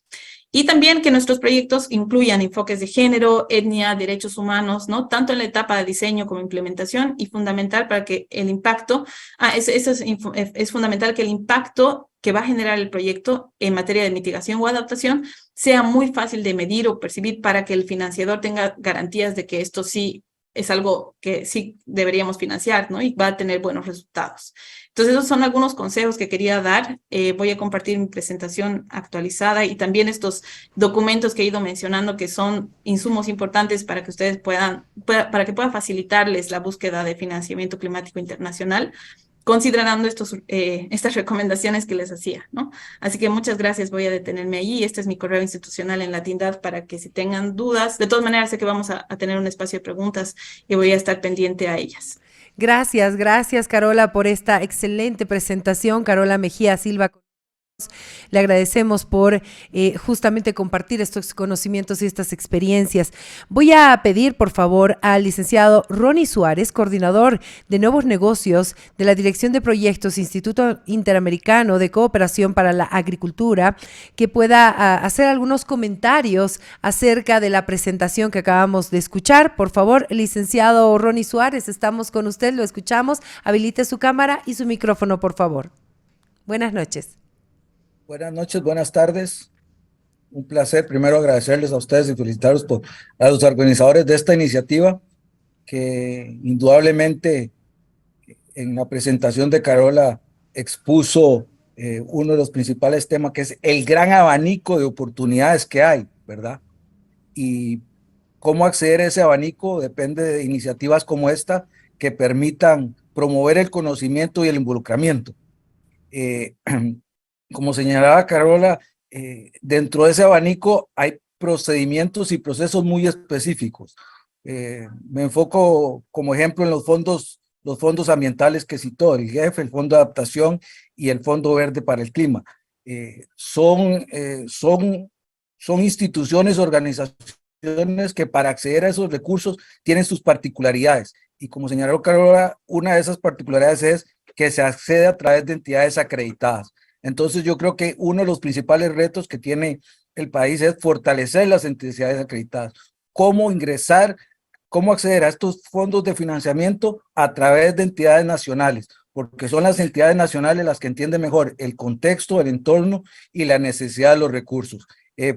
Y también que nuestros proyectos incluyan enfoques de género, etnia, derechos humanos, ¿no? Tanto en la etapa de diseño como implementación, y fundamental para que el impacto, es fundamental que el impacto que va a generar el proyecto en materia de mitigación o adaptación sea muy fácil de medir o percibir para que el financiador tenga garantías de que esto sí es algo que sí deberíamos financiar, ¿no? Y va a tener buenos resultados. Entonces, esos son algunos consejos que quería dar. Voy a compartir mi presentación actualizada y también estos documentos que he ido mencionando, que son insumos importantes para que ustedes para que pueda facilitarles la búsqueda de financiamiento climático internacional, considerando estas recomendaciones que les hacía, ¿no? Así que muchas gracias, voy a detenerme allí. Este es mi correo institucional en la Tindad para que si tengan dudas, de todas maneras sé que vamos a tener un espacio de preguntas y voy a estar pendiente a ellas. Gracias, Carola, por esta excelente presentación. Carola Mejía Silva. Le agradecemos por justamente compartir estos conocimientos y estas experiencias. Voy a pedir, por favor, al licenciado Ronnie Suárez, coordinador de nuevos negocios de la Dirección de Proyectos Instituto Interamericano de Cooperación para la Agricultura, que pueda hacer algunos comentarios acerca de la presentación que acabamos de escuchar. Por favor, licenciado Ronnie Suárez, estamos con usted, lo escuchamos. Habilite su cámara y su micrófono, por favor. Buenas noches. Buenas noches, buenas tardes. Un placer primero agradecerles a ustedes y felicitarlos a los organizadores de esta iniciativa, que indudablemente en la presentación de Carola expuso uno de los principales temas, que es el gran abanico de oportunidades que hay, ¿verdad? Y cómo acceder a ese abanico depende de iniciativas como esta, que permitan promover el conocimiento y el involucramiento. Como señalaba Carola, dentro de ese abanico hay procedimientos y procesos muy específicos. Me enfoco como ejemplo en los fondos ambientales que citó, el GEF, el Fondo de Adaptación y el Fondo Verde para el Clima. Son instituciones, organizaciones que para acceder a esos recursos tienen sus particularidades. Y como señaló Carola, una de esas particularidades es que se accede a través de entidades acreditadas. Entonces yo creo que uno de los principales retos que tiene el país es fortalecer las entidades acreditadas. ¿Cómo ingresar, cómo acceder a estos fondos de financiamiento a través de entidades nacionales? Porque son las entidades nacionales las que entienden mejor el contexto, el entorno y la necesidad de los recursos.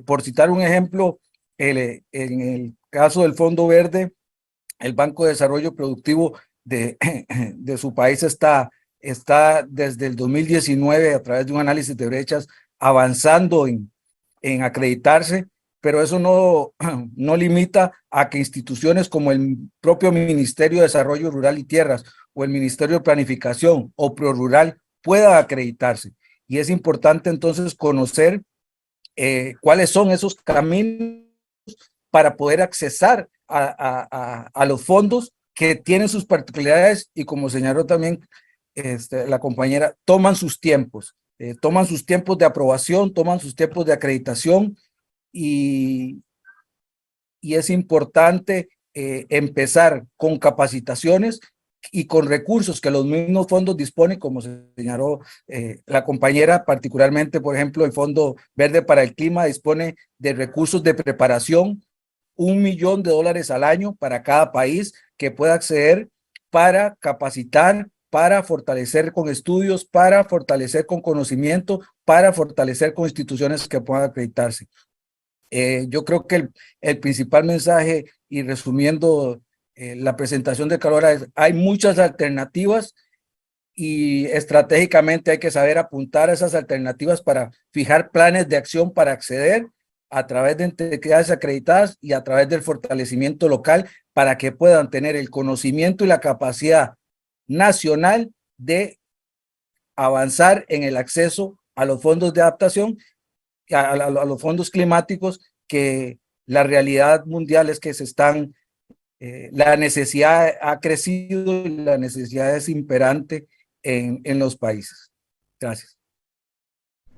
Por citar un ejemplo, en el caso del Fondo Verde, el Banco de Desarrollo Productivo de su país está desde el 2019 a través de un análisis de brechas avanzando en acreditarse, pero eso no limita a que instituciones como el propio Ministerio de Desarrollo Rural y Tierras o el Ministerio de Planificación o ProRural puedan acreditarse. Y es importante entonces conocer cuáles son esos caminos para poder accesar a los fondos que tienen sus particularidades y, como señaló también la compañera, toman sus tiempos de aprobación, toman sus tiempos de acreditación y es importante empezar con capacitaciones y con recursos que los mismos fondos disponen, como señaló la compañera, particularmente, por ejemplo, el Fondo Verde para el Clima dispone de recursos de preparación, $1 millón al año para cada país que pueda acceder para capacitar, para fortalecer con estudios, para fortalecer con conocimiento, para fortalecer con instituciones que puedan acreditarse. Yo creo que el principal mensaje, y resumiendo la presentación de Carola, es: hay muchas alternativas y estratégicamente hay que saber apuntar a esas alternativas para fijar planes de acción para acceder a través de entidades acreditadas y a través del fortalecimiento local para que puedan tener el conocimiento y la capacidad nacional de avanzar en el acceso a los fondos de adaptación, a los fondos climáticos, que la realidad mundial es que la necesidad ha crecido y la necesidad es imperante en los países. Gracias.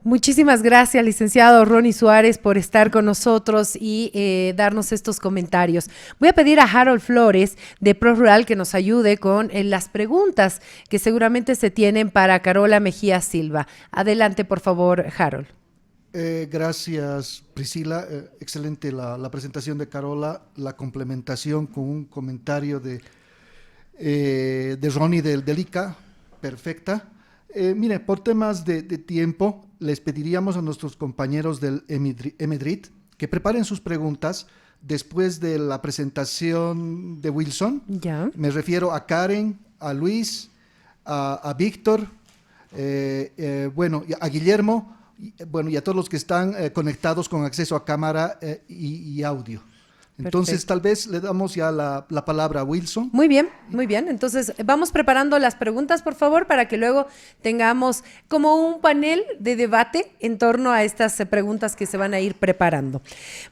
Muchísimas gracias, licenciado Ronnie Suárez, por estar con nosotros y darnos estos comentarios. Voy a pedir a Harold Flores de ProRural que nos ayude con las preguntas que seguramente se tienen para Carola Mejía Silva. Adelante, por favor, Harold. Gracias, Priscila. Excelente la presentación de Carola, la complementación con un comentario de Ronnie del ICA, perfecta. Mire, por temas de tiempo, les pediríamos a nuestros compañeros del EMEDRIT que preparen sus preguntas después de la presentación de Wilson. Ya. Me refiero a Karen, a Luis, a Víctor, bueno, a Guillermo, bueno, y a todos los que están conectados con acceso a cámara y audio. Entonces, Perfecto. tal vez le damos ya la palabra a Wilson. Muy bien, muy bien. Entonces, vamos preparando las preguntas, por favor, para que luego tengamos como un panel de debate en torno a estas preguntas que se van a ir preparando.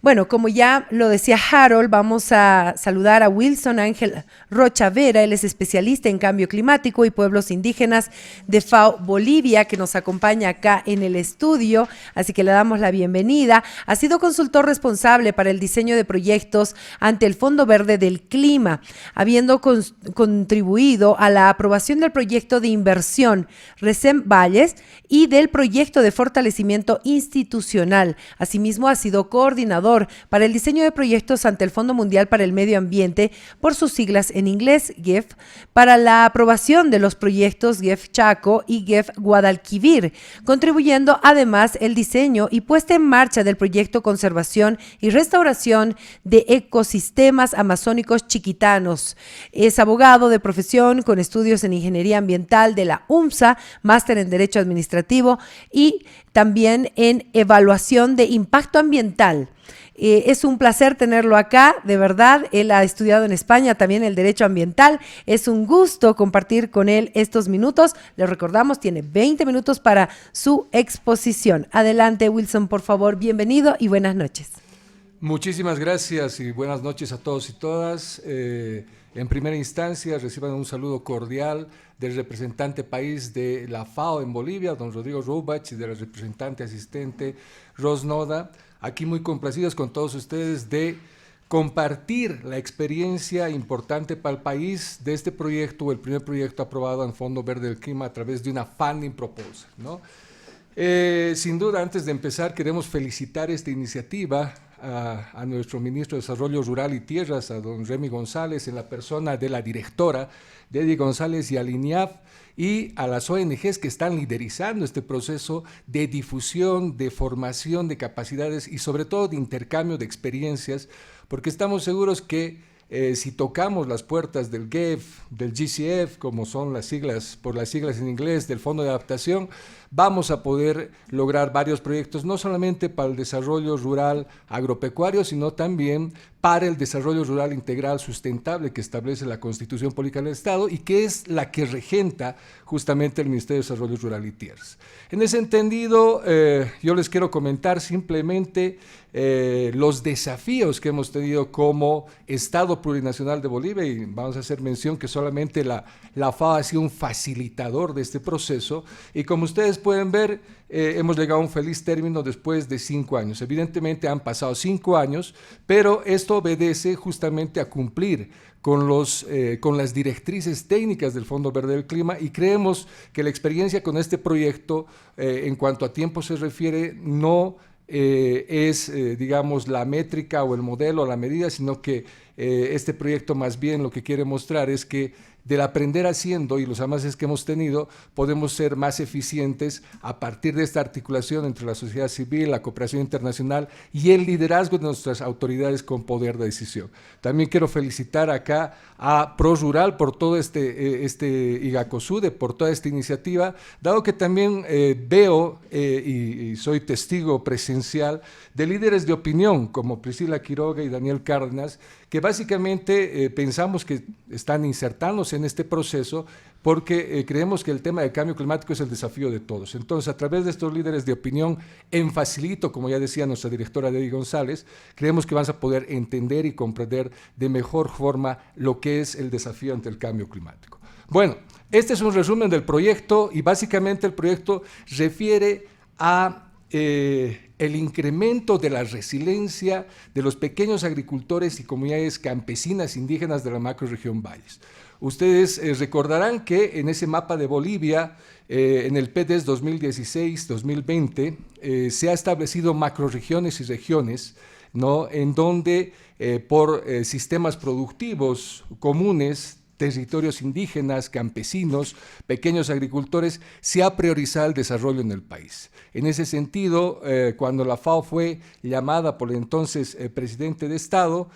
Bueno, como ya lo decía Harold, vamos a saludar a Wilson Ángel Rocha Vera. Él es especialista en cambio climático y pueblos indígenas de FAO Bolivia, que nos acompaña acá en el estudio, así que le damos la bienvenida. Ha sido consultor responsable para el diseño de proyectos ante el Fondo Verde del Clima, habiendo contribuido a la aprobación del proyecto de inversión RECEM Valles y del proyecto de fortalecimiento institucional. Asimismo, ha sido coordinador para el diseño de proyectos ante el Fondo Mundial para el Medio Ambiente, por sus siglas en inglés, GEF, para la aprobación de los proyectos GEF Chaco y GEF Guadalquivir, contribuyendo además el diseño y puesta en marcha del proyecto Conservación y Restauración de Ecosistemas Amazónicos Chiquitanos. Es abogado de profesión con estudios en Ingeniería Ambiental de la UMSA, máster en Derecho Administrativo y también en Evaluación de Impacto Ambiental. Es un placer tenerlo acá, de verdad. Él ha estudiado en España también el derecho ambiental. Es un gusto compartir con él estos minutos. Les recordamos, tiene 20 minutos para su exposición. Adelante, Wilson, por favor, bienvenido y buenas noches. Muchísimas gracias y buenas noches a todos y todas. En primera instancia, reciban un saludo cordial del representante país de la FAO en Bolivia, don Rodrigo Roubach, y de la representante asistente Rosnoda. Aquí muy complacidos con todos ustedes de compartir la experiencia importante para el país de este proyecto, el primer proyecto aprobado en Fondo Verde del Clima a través de una funding proposal, ¿no? Sin duda, antes de empezar, queremos felicitar esta iniciativa a nuestro ministro de Desarrollo Rural y Tierras, a don Remy González, en la persona de la directora, Dedi González y al INIAF, y a las ONGs que están liderizando este proceso de difusión, de formación de capacidades y sobre todo de intercambio de experiencias, porque estamos seguros que si tocamos las puertas del GEF, del GCF, como son las siglas, por las siglas en inglés, del Fondo de Adaptación, vamos a poder lograr varios proyectos, no solamente para el desarrollo rural agropecuario, sino también para el desarrollo rural integral sustentable que establece la Constitución Política del Estado y que es la que regenta justamente el Ministerio de Desarrollo Rural y Tierras. En ese entendido, yo les quiero comentar simplemente los desafíos que hemos tenido como Estado plurinacional de Bolivia, y vamos a hacer mención que solamente la FAO ha sido un facilitador de este proceso, y como ustedes pueden ver, hemos llegado a un feliz término después de 5 años. Evidentemente han pasado 5 años, pero esto obedece justamente a cumplir con las directrices técnicas del Fondo Verde del Clima, y creemos que la experiencia con este proyecto, en cuanto a tiempo se refiere, no es, digamos, la métrica o el modelo o la medida, sino que este proyecto más bien lo que quiere mostrar es que del aprender haciendo y los avances que hemos tenido, podemos ser más eficientes a partir de esta articulación entre la sociedad civil, la cooperación internacional y el liderazgo de nuestras autoridades con poder de decisión. También quiero felicitar acá a ProRural por todo y Gacosude por toda esta iniciativa, dado que también veo y soy testigo presencial de líderes de opinión como Priscila Quiroga y Daniel Cárdenas, que básicamente pensamos que están insertándose en este proceso porque creemos que el tema del cambio climático es el desafío de todos. Entonces, a través de estos líderes de opinión, en facilito, como ya decía nuestra directora Dedi González, creemos que vamos a poder entender y comprender de mejor forma lo que es el desafío ante el cambio climático. Bueno, este es un resumen del proyecto y básicamente el proyecto refiere a el incremento de la resiliencia de los pequeños agricultores y comunidades campesinas indígenas de la macrorregión Valles. Ustedes recordarán que en ese mapa de Bolivia, en el PDES 2016-2020, se ha establecido macrorregiones y regiones, ¿no?, en donde por sistemas productivos comunes, territorios indígenas, campesinos, pequeños agricultores, se ha priorizado el desarrollo en el país. En ese sentido, cuando la FAO fue llamada por el entonces presidente de Estado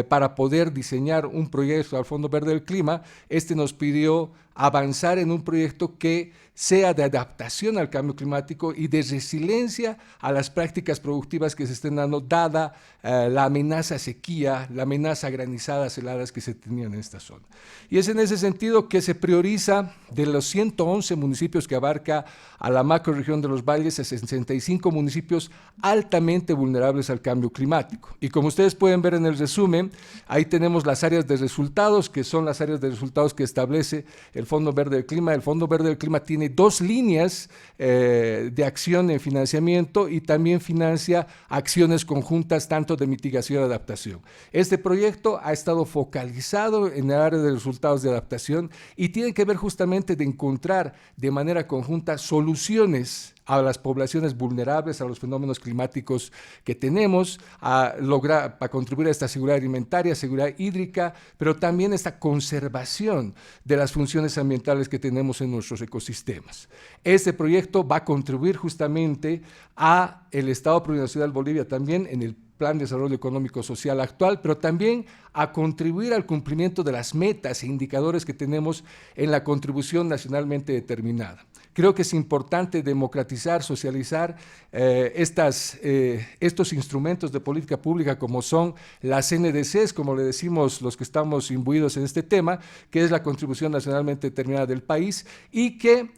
para poder diseñar un proyecto al Fondo Verde del Clima, este nos pidió avanzar en un proyecto que sea de adaptación al cambio climático y de resiliencia a las prácticas productivas que se estén dando, dada la amenaza sequía, la amenaza granizadas heladas que se tenían en esta zona. Y es en ese sentido que se prioriza de los 111 municipios que abarca a la macrorregión de los valles, a 65 municipios altamente vulnerables al cambio climático. Y como ustedes pueden ver en el resumen, ahí tenemos las áreas de resultados, que son las áreas de resultados que establece el Fondo Verde del Clima. El Fondo Verde del Clima tiene 2 líneas de acción en financiamiento y también financia acciones conjuntas tanto de mitigación y adaptación. Este proyecto ha estado focalizado en el área de resultados de adaptación y tiene que ver justamente de encontrar de manera conjunta soluciones a las poblaciones vulnerables a los fenómenos climáticos que tenemos, para contribuir a esta seguridad alimentaria, seguridad hídrica, pero también esta conservación de las funciones ambientales que tenemos en nuestros ecosistemas. Este proyecto va a contribuir justamente a el Estado Plurinacional Bolivia también en el Plan de Desarrollo Económico Social actual, pero también a contribuir al cumplimiento de las metas e indicadores que tenemos en la contribución nacionalmente determinada. Creo que es importante democratizar, socializar estos instrumentos de política pública como son las NDCs, como le decimos los que estamos imbuidos en este tema, que es la contribución nacionalmente determinada del país y que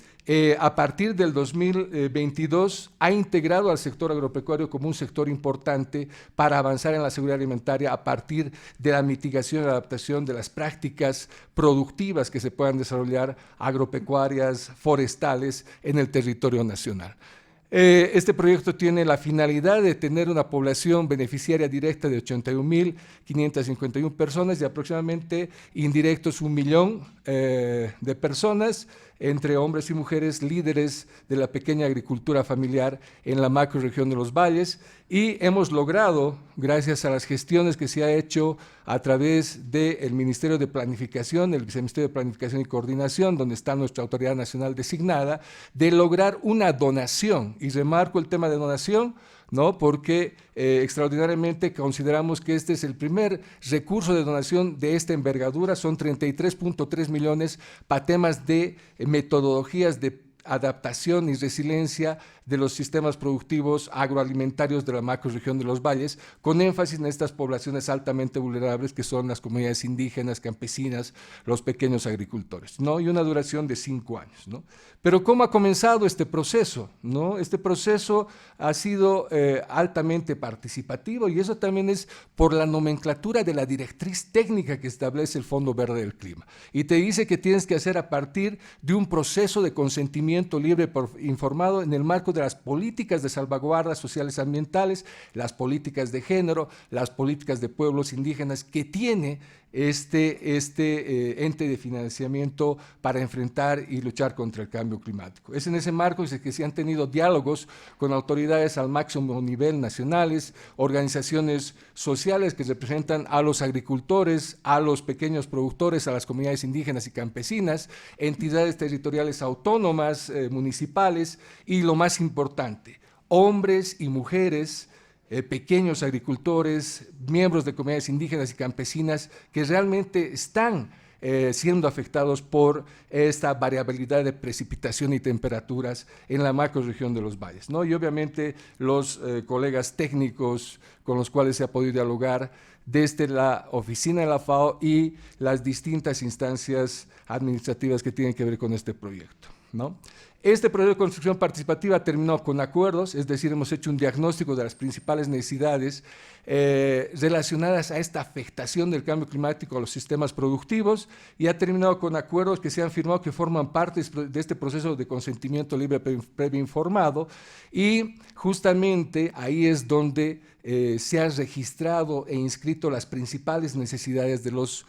a partir del 2022 ha integrado al sector agropecuario como un sector importante para avanzar en la seguridad alimentaria a partir de la mitigación y adaptación de las prácticas productivas que se puedan desarrollar agropecuarias, forestales en el territorio nacional. Este proyecto tiene la finalidad de tener una población beneficiaria directa de 81.551 personas y aproximadamente indirectos 1 millón de personas, entre hombres y mujeres líderes de la pequeña agricultura familiar en la macrorregión de los valles, y hemos logrado, gracias a las gestiones que se ha hecho a través del Ministerio de Planificación, el Viceministerio de Planificación y Coordinación, donde está nuestra autoridad nacional designada, de lograr una donación, y remarco el tema de donación, ¿no? Porque extraordinariamente consideramos que este es el primer recurso de donación de esta envergadura, son 33.3 millones para temas de metodologías de adaptación y resiliencia de los sistemas productivos agroalimentarios de la macrorregión de los valles, con énfasis en estas poblaciones altamente vulnerables que son las comunidades indígenas, campesinas, los pequeños agricultores, ¿no? Y una duración de 5 años, ¿no? Pero ¿cómo ha comenzado este proceso, ¿no? Este proceso ha sido altamente participativo y eso también es por la nomenclatura de la directriz técnica que establece el Fondo Verde del Clima. Y te dice que tienes que hacer a partir de un proceso de consentimiento libre informado en el marco de las políticas de salvaguardas sociales ambientales, las políticas de género, las políticas de pueblos indígenas que tiene este ente de financiamiento para enfrentar y luchar contra el cambio climático. Es en ese marco que se han tenido diálogos con autoridades al máximo nivel nacionales, organizaciones sociales que representan a los agricultores, a los pequeños productores, a las comunidades indígenas y campesinas, entidades territoriales autónomas, municipales y lo más importante, hombres y mujeres, pequeños agricultores, miembros de comunidades indígenas y campesinas que realmente están siendo afectados por esta variabilidad de precipitación y temperaturas en la macrorregión de los valles, ¿no? Y obviamente los colegas técnicos con los cuales se ha podido dialogar desde la oficina de la FAO y las distintas instancias administrativas que tienen que ver con este proyecto, ¿no? Este proyecto de construcción participativa terminó con acuerdos, es decir, hemos hecho un diagnóstico de las principales necesidades relacionadas a esta afectación del cambio climático a los sistemas productivos y ha terminado con acuerdos que se han firmado que forman parte de este proceso de consentimiento libre previo informado y justamente ahí es donde se han registrado e inscrito las principales necesidades de los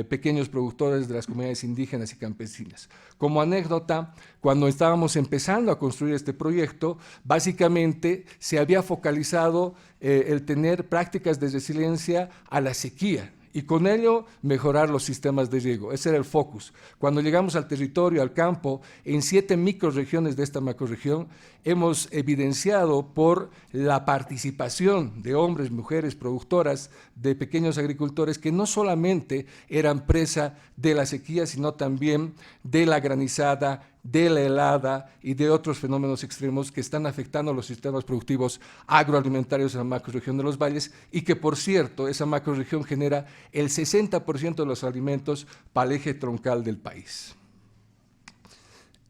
pequeños productores de las comunidades indígenas y campesinas. Como anécdota, cuando estábamos empezando a construir este proyecto, básicamente se había focalizado el tener prácticas de resiliencia a la sequía y con ello mejorar los sistemas de riego. Ese era el focus. Cuando llegamos al territorio, al campo, en 7 microrregiones de esta macrorregión, hemos evidenciado por la participación de hombres, mujeres, productoras, de pequeños agricultores que no solamente eran presa de la sequía, sino también de la granizada, de la helada y de otros fenómenos extremos que están afectando los sistemas productivos agroalimentarios en la macrorregión de los valles y que, por cierto, esa macrorregión genera el 60% de los alimentos para el eje troncal del país.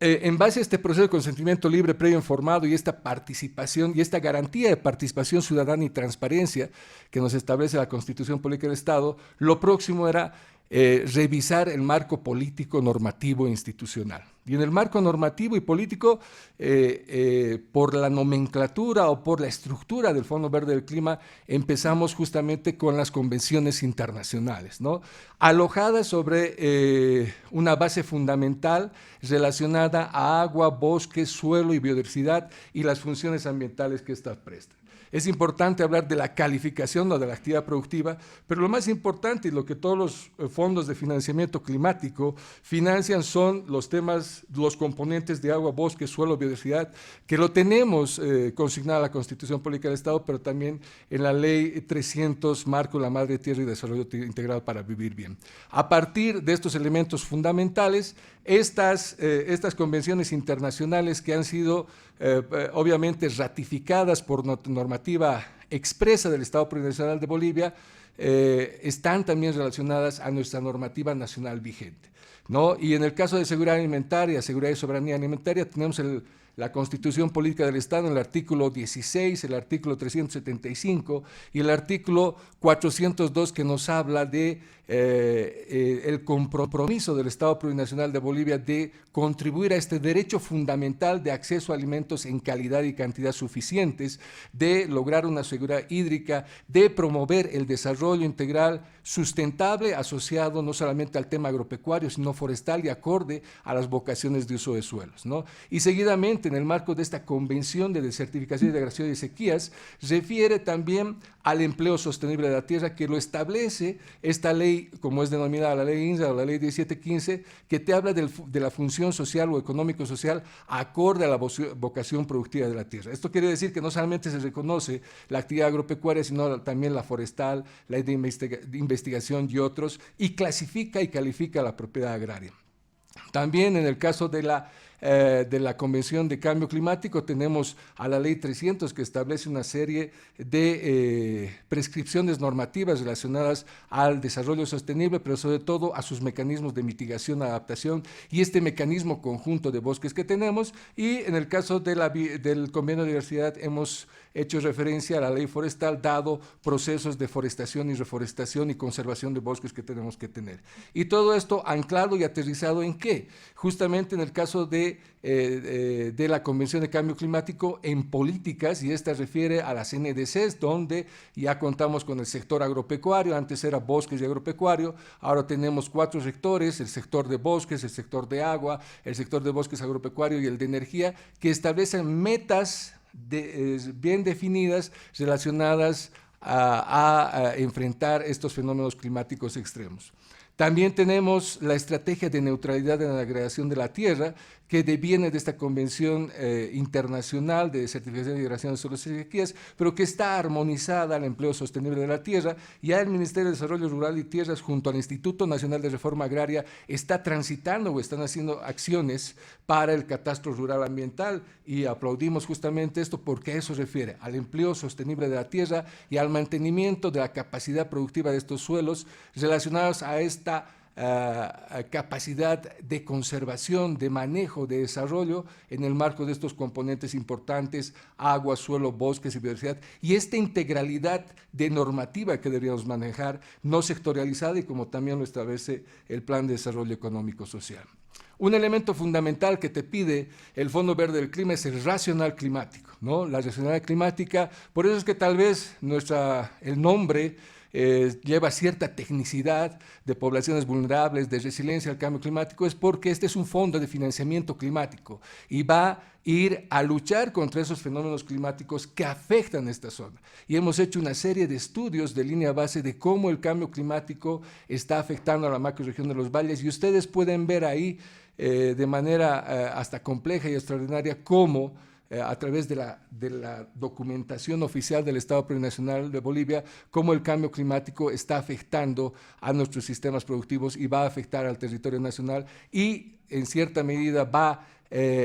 En base a este proceso de consentimiento libre, previo informado y esta participación y esta garantía de participación ciudadana y transparencia que nos establece la Constitución Política del Estado, lo próximo era revisar el marco político, normativo e institucional. Y en el marco normativo y político, por la nomenclatura o por la estructura del Fondo Verde del Clima, empezamos justamente con las convenciones internacionales, ¿no? Alojadas sobre una base fundamental relacionada a agua, bosque, suelo y biodiversidad y las funciones ambientales que éstas prestan. Es importante hablar de la calificación o de la actividad productiva, pero lo más importante y lo que todos los fondos de financiamiento climático financian son los temas, los componentes de agua, bosque, suelo, biodiversidad, que lo tenemos consignado en la Constitución Política del Estado, pero también en la Ley 300, Marco de la Madre Tierra y Desarrollo Integral para Vivir Bien. A partir de estos elementos fundamentales, estas convenciones internacionales que han sido obviamente ratificadas por normativa expresa del Estado Plurinacional de Bolivia, están también relacionadas a nuestra normativa nacional vigente, ¿no? Y en el caso de seguridad alimentaria, seguridad y soberanía alimentaria, tenemos la Constitución Política del Estado en el artículo 16, el artículo 375 y el artículo 402 que nos habla de el compromiso del Estado Plurinacional de Bolivia de contribuir a este derecho fundamental de acceso a alimentos en calidad y cantidad suficientes, de lograr una seguridad hídrica, de promover el desarrollo integral sustentable asociado no solamente al tema agropecuario, sino forestal y acorde a las vocaciones de uso de suelos, ¿no? Y seguidamente, en el marco de esta Convención de Desertificación y Degradación de Sequías, refiere también al empleo sostenible de la tierra, que lo establece esta ley, como es denominada la ley INSA o la ley 1715, que te habla de la función social o económico-social acorde a la vocación productiva de la tierra. Esto quiere decir que no solamente se reconoce la actividad agropecuaria, sino también la forestal, la de investigación y otros, y clasifica y califica la propiedad agraria. También en el caso de la Convención de Cambio Climático tenemos a la Ley 300 que establece una serie de prescripciones normativas relacionadas al desarrollo sostenible, pero sobre todo a sus mecanismos de mitigación, adaptación y este mecanismo conjunto de bosques que tenemos. Y en el caso del Convenio de Diversidad hemos hecho referencia a la ley forestal, dado procesos de forestación y reforestación y conservación de bosques que tenemos que tener. Y todo esto anclado y aterrizado ¿en qué? Justamente en el caso de la Convención de Cambio Climático en políticas, y esta refiere a las NDCs, donde ya contamos con el sector agropecuario, antes era bosques y agropecuario, ahora tenemos 4 sectores, el sector de bosques, el sector de agua, el sector de bosques agropecuario y el de energía, que establecen metas bien definidas relacionadas a enfrentar estos fenómenos climáticos extremos. También tenemos la estrategia de neutralidad en la degradación de la tierra, que deviene de esta Convención Internacional de Desertificación y Degradación de Suelos y Sequías, pero que está armonizada al empleo sostenible de la tierra. Ya el Ministerio de Desarrollo Rural y Tierras, junto al Instituto Nacional de Reforma Agraria, está transitando o están haciendo acciones para el catastro rural ambiental, y aplaudimos justamente esto porque a eso se refiere, al empleo sostenible de la tierra y al mantenimiento de la capacidad productiva de estos suelos relacionados a esta capacidad de conservación, de manejo, de desarrollo en el marco de estos componentes importantes, agua, suelo, bosques y biodiversidad, y esta integralidad de normativa que deberíamos manejar, no sectorializada, y como también lo establece el Plan de Desarrollo Económico Social. Un elemento fundamental que te pide el Fondo Verde del Clima es el racional climático, ¿no? La racionalidad climática, por eso es que tal vez el nombre lleva cierta tecnicidad de poblaciones vulnerables, de resiliencia al cambio climático, es porque este es un fondo de financiamiento climático y va a ir a luchar contra esos fenómenos climáticos que afectan esta zona. Y hemos hecho una serie de estudios de línea base de cómo el cambio climático está afectando a la macrorregión de los valles, y ustedes pueden ver ahí de manera hasta compleja y extraordinaria cómo a través de la documentación oficial del Estado Plurinacional de Bolivia, cómo el cambio climático está afectando a nuestros sistemas productivos y va a afectar al territorio nacional y en cierta medida va a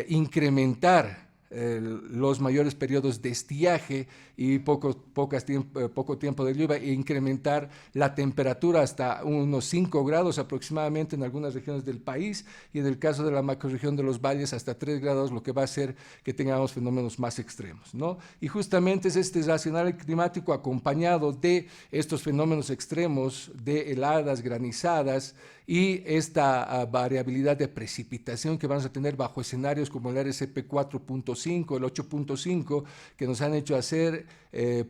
incrementar los mayores periodos de estiaje y poco tiempo de lluvia, e incrementar la temperatura hasta unos 5 grados aproximadamente en algunas regiones del país, y en el caso de la macrorregión de los valles hasta 3 grados, lo que va a hacer que tengamos fenómenos más extremos, ¿no? Y justamente es este racional climático acompañado de estos fenómenos extremos de heladas, granizadas y esta variabilidad de precipitación que vamos a tener bajo escenarios como el RCP 4.5, el 8.5, que nos han hecho hacer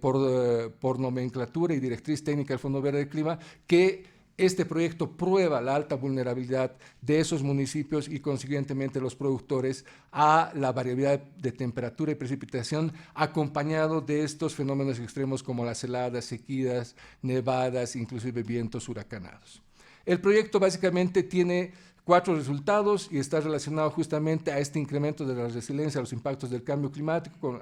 por nomenclatura y directriz técnica del Fondo Verde del Clima, que este proyecto prueba la alta vulnerabilidad de esos municipios y consiguientemente los productores a la variabilidad de temperatura y precipitación, acompañado de estos fenómenos extremos como las heladas, sequías, nevadas, inclusive vientos huracanados. El proyecto básicamente tiene 4 resultados y está relacionado justamente a este incremento de la resiliencia a los impactos del cambio climático,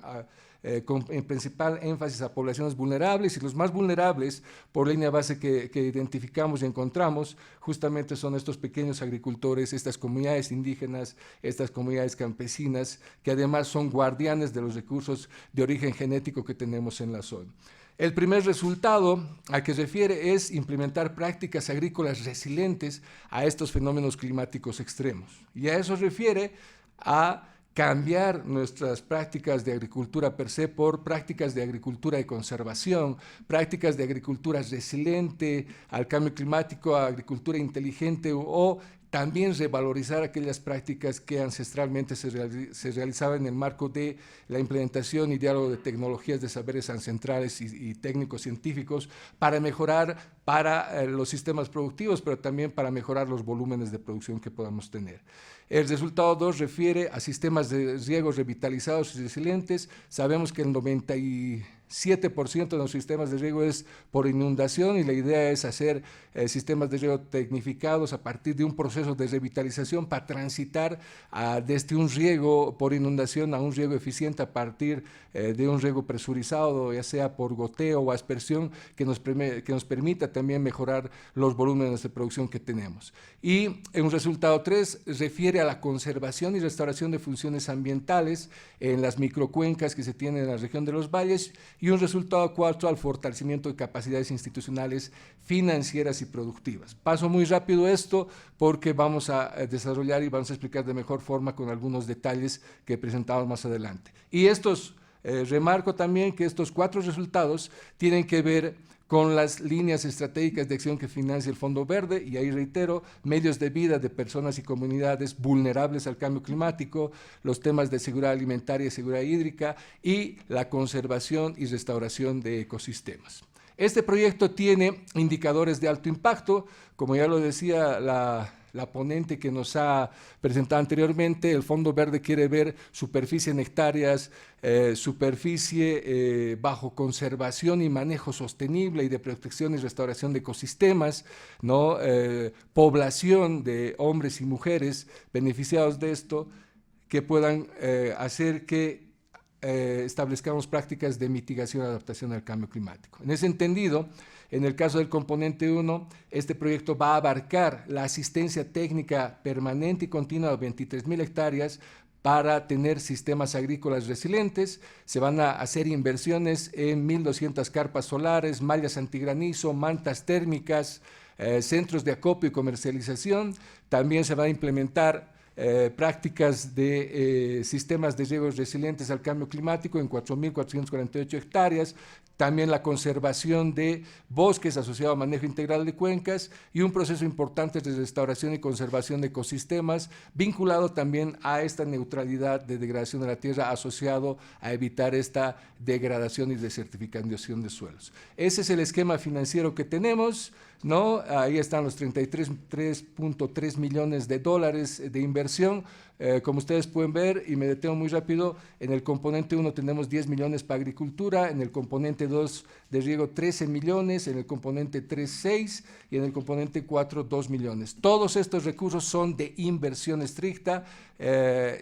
con en principal énfasis a poblaciones vulnerables, y los más vulnerables por línea base que identificamos y encontramos justamente son estos pequeños agricultores, estas comunidades indígenas, estas comunidades campesinas, que además son guardianes de los recursos de origen genético que tenemos en la zona. El primer resultado al que refiere es implementar prácticas agrícolas resilientes a estos fenómenos climáticos extremos. Y a eso refiere a cambiar nuestras prácticas de agricultura per se por prácticas de agricultura de conservación, prácticas de agricultura resiliente al cambio climático, a agricultura inteligente, o también revalorizar aquellas prácticas que ancestralmente se realizaban en el marco de la implementación y diálogo de tecnologías de saberes ancestrales y técnicos científicos para mejorar para los sistemas productivos, pero también para mejorar los volúmenes de producción que podamos tener. El resultado 2 refiere a sistemas de riego revitalizados y resilientes. Sabemos que el 97% de los sistemas de riego es por inundación, y la idea es hacer sistemas de riego tecnificados a partir de un proceso de revitalización para transitar desde un riego por inundación a un riego eficiente a partir de un riego presurizado, ya sea por goteo o aspersión, que nos permita también mejorar los volúmenes de producción que tenemos. Y en un resultado 3 refiere a la conservación y restauración de funciones ambientales en las microcuencas que se tienen en la región de los valles, y un resultado 4 al fortalecimiento de capacidades institucionales, financieras y productivas. Paso muy rápido esto porque vamos a desarrollar y vamos a explicar de mejor forma con algunos detalles que presentamos más adelante. Y remarco también que estos 4 resultados tienen que ver con las líneas estratégicas de acción que financia el Fondo Verde, y ahí reitero, medios de vida de personas y comunidades vulnerables al cambio climático, los temas de seguridad alimentaria y seguridad hídrica, y la conservación y restauración de ecosistemas. Este proyecto tiene indicadores de alto impacto, como ya lo decía la ponente que nos ha presentado anteriormente. El Fondo Verde quiere ver superficie en hectáreas, superficie bajo conservación y manejo sostenible y de protección y restauración de ecosistemas, ¿no? Población de hombres y mujeres beneficiados de esto, que puedan hacer que establezcamos prácticas de mitigación y adaptación al cambio climático. En ese entendido, en el caso del componente 1, este proyecto va a abarcar la asistencia técnica permanente y continua de 23.000 hectáreas para tener sistemas agrícolas resilientes. Se van a hacer inversiones en 1.200 carpas solares, mallas antigranizo, mantas térmicas, centros de acopio y comercialización. También se va a implementar prácticas de sistemas de riego resilientes al cambio climático en 4.448 hectáreas, también la conservación de bosques asociado a manejo integral de cuencas y un proceso importante de restauración y conservación de ecosistemas vinculado también a esta neutralidad de degradación de la tierra asociado a evitar esta degradación y desertificación de suelos. Ese es el esquema financiero que tenemos, ¿no? Ahí están los 33.3 millones de dólares de inversión. Como ustedes pueden ver, y me detengo muy rápido, en el componente 1 tenemos 10 millones para agricultura, en el componente 2 de riego 13 millones, en el componente 3 6 y en el componente 4 2 millones. Todos estos recursos son de inversión estricta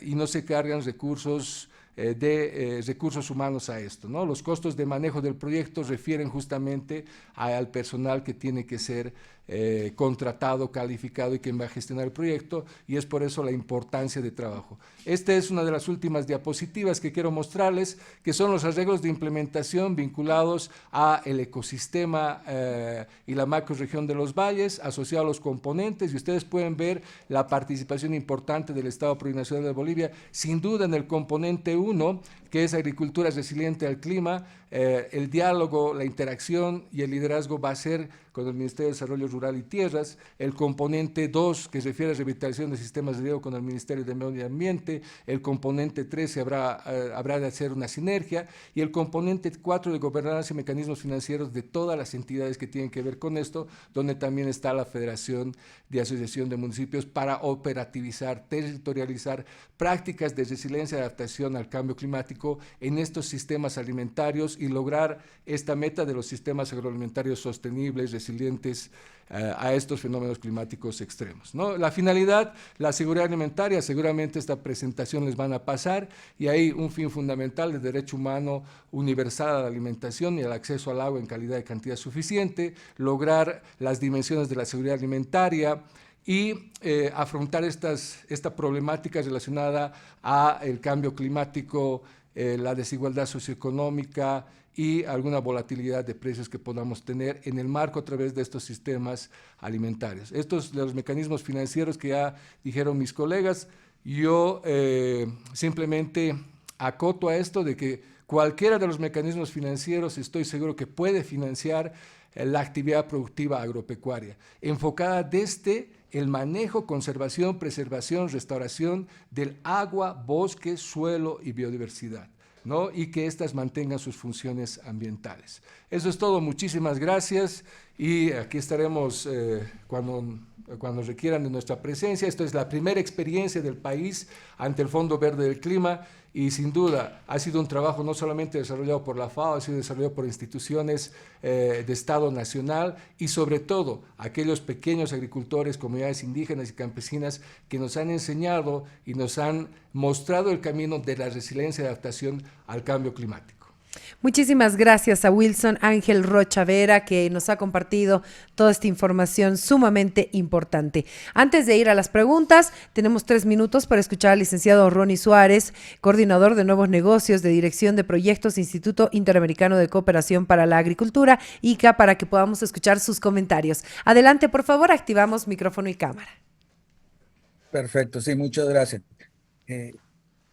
y no se cargan recursos recursos humanos a esto, ¿no? Los costos de manejo del proyecto refieren justamente al personal que tiene que ser contratado, calificado y que va a gestionar el proyecto, y es por eso la importancia de trabajo. Esta es una de las últimas diapositivas que quiero mostrarles, que son los arreglos de implementación vinculados al ecosistema y la macrorregión de los valles, asociados a los componentes, y ustedes pueden ver la participación importante del Estado Plurinacional de Bolivia, sin duda en el componente 1, que es agricultura resiliente al clima. El diálogo, la interacción y el liderazgo va a ser con el Ministerio de Desarrollo Rural y Tierras. El componente 2, que se refiere a revitalización de sistemas de riego, con el Ministerio de Medio Ambiente. El componente 3 habrá de hacer una sinergia, y el componente 4 de gobernanza y mecanismos financieros de todas las entidades que tienen que ver con esto, donde también está la Federación de Asociación de Municipios, para operativizar, territorializar prácticas de resiliencia y adaptación al cambio climático en estos sistemas alimentarios y lograr esta meta de los sistemas agroalimentarios sostenibles, resilientes a estos fenómenos climáticos extremos, ¿no? La finalidad, la seguridad alimentaria. Seguramente esta presentación les van a pasar, y hay un fin fundamental de derecho humano universal a la alimentación y al acceso al agua en calidad y cantidad suficiente, lograr las dimensiones de la seguridad alimentaria y afrontar esta problemática relacionada al cambio climático, la desigualdad socioeconómica y alguna volatilidad de precios que podamos tener en el marco a través de estos sistemas alimentarios. Estos de los mecanismos financieros que ya dijeron mis colegas, yo simplemente acoto a esto de que cualquiera de los mecanismos financieros estoy seguro que puede financiar la actividad productiva agropecuaria, enfocada desde el manejo, conservación, preservación, restauración del agua, bosque, suelo y biodiversidad, ¿no? Y que éstas mantengan sus funciones ambientales. Eso es todo, muchísimas gracias, y aquí estaremos cuando requieran de nuestra presencia. Esto es la primera experiencia del país ante el Fondo Verde del Clima, y sin duda ha sido un trabajo no solamente desarrollado por la FAO, ha sido desarrollado por instituciones de Estado nacional, y sobre todo aquellos pequeños agricultores, comunidades indígenas y campesinas que nos han enseñado y nos han mostrado el camino de la resiliencia y adaptación al cambio climático. Muchísimas gracias a Wilson Ángel Rocha Vera, que nos ha compartido toda esta información sumamente importante. Antes de ir a las preguntas, tenemos 3 minutos para escuchar al licenciado Ronnie Suárez, coordinador de nuevos negocios de Dirección de Proyectos Instituto Interamericano de Cooperación para la Agricultura, ICA, para que podamos escuchar sus comentarios. Adelante, por favor, activamos micrófono y cámara. Perfecto, sí, muchas gracias.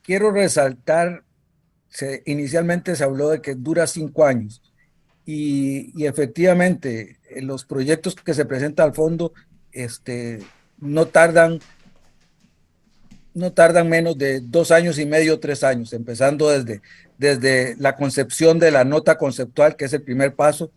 Quiero resaltar, inicialmente se habló de que dura 5 años, y efectivamente los proyectos que se presentan al fondo no tardan menos de 2 años y medio, 3 años, empezando desde la concepción de la nota conceptual, que es el primer paso,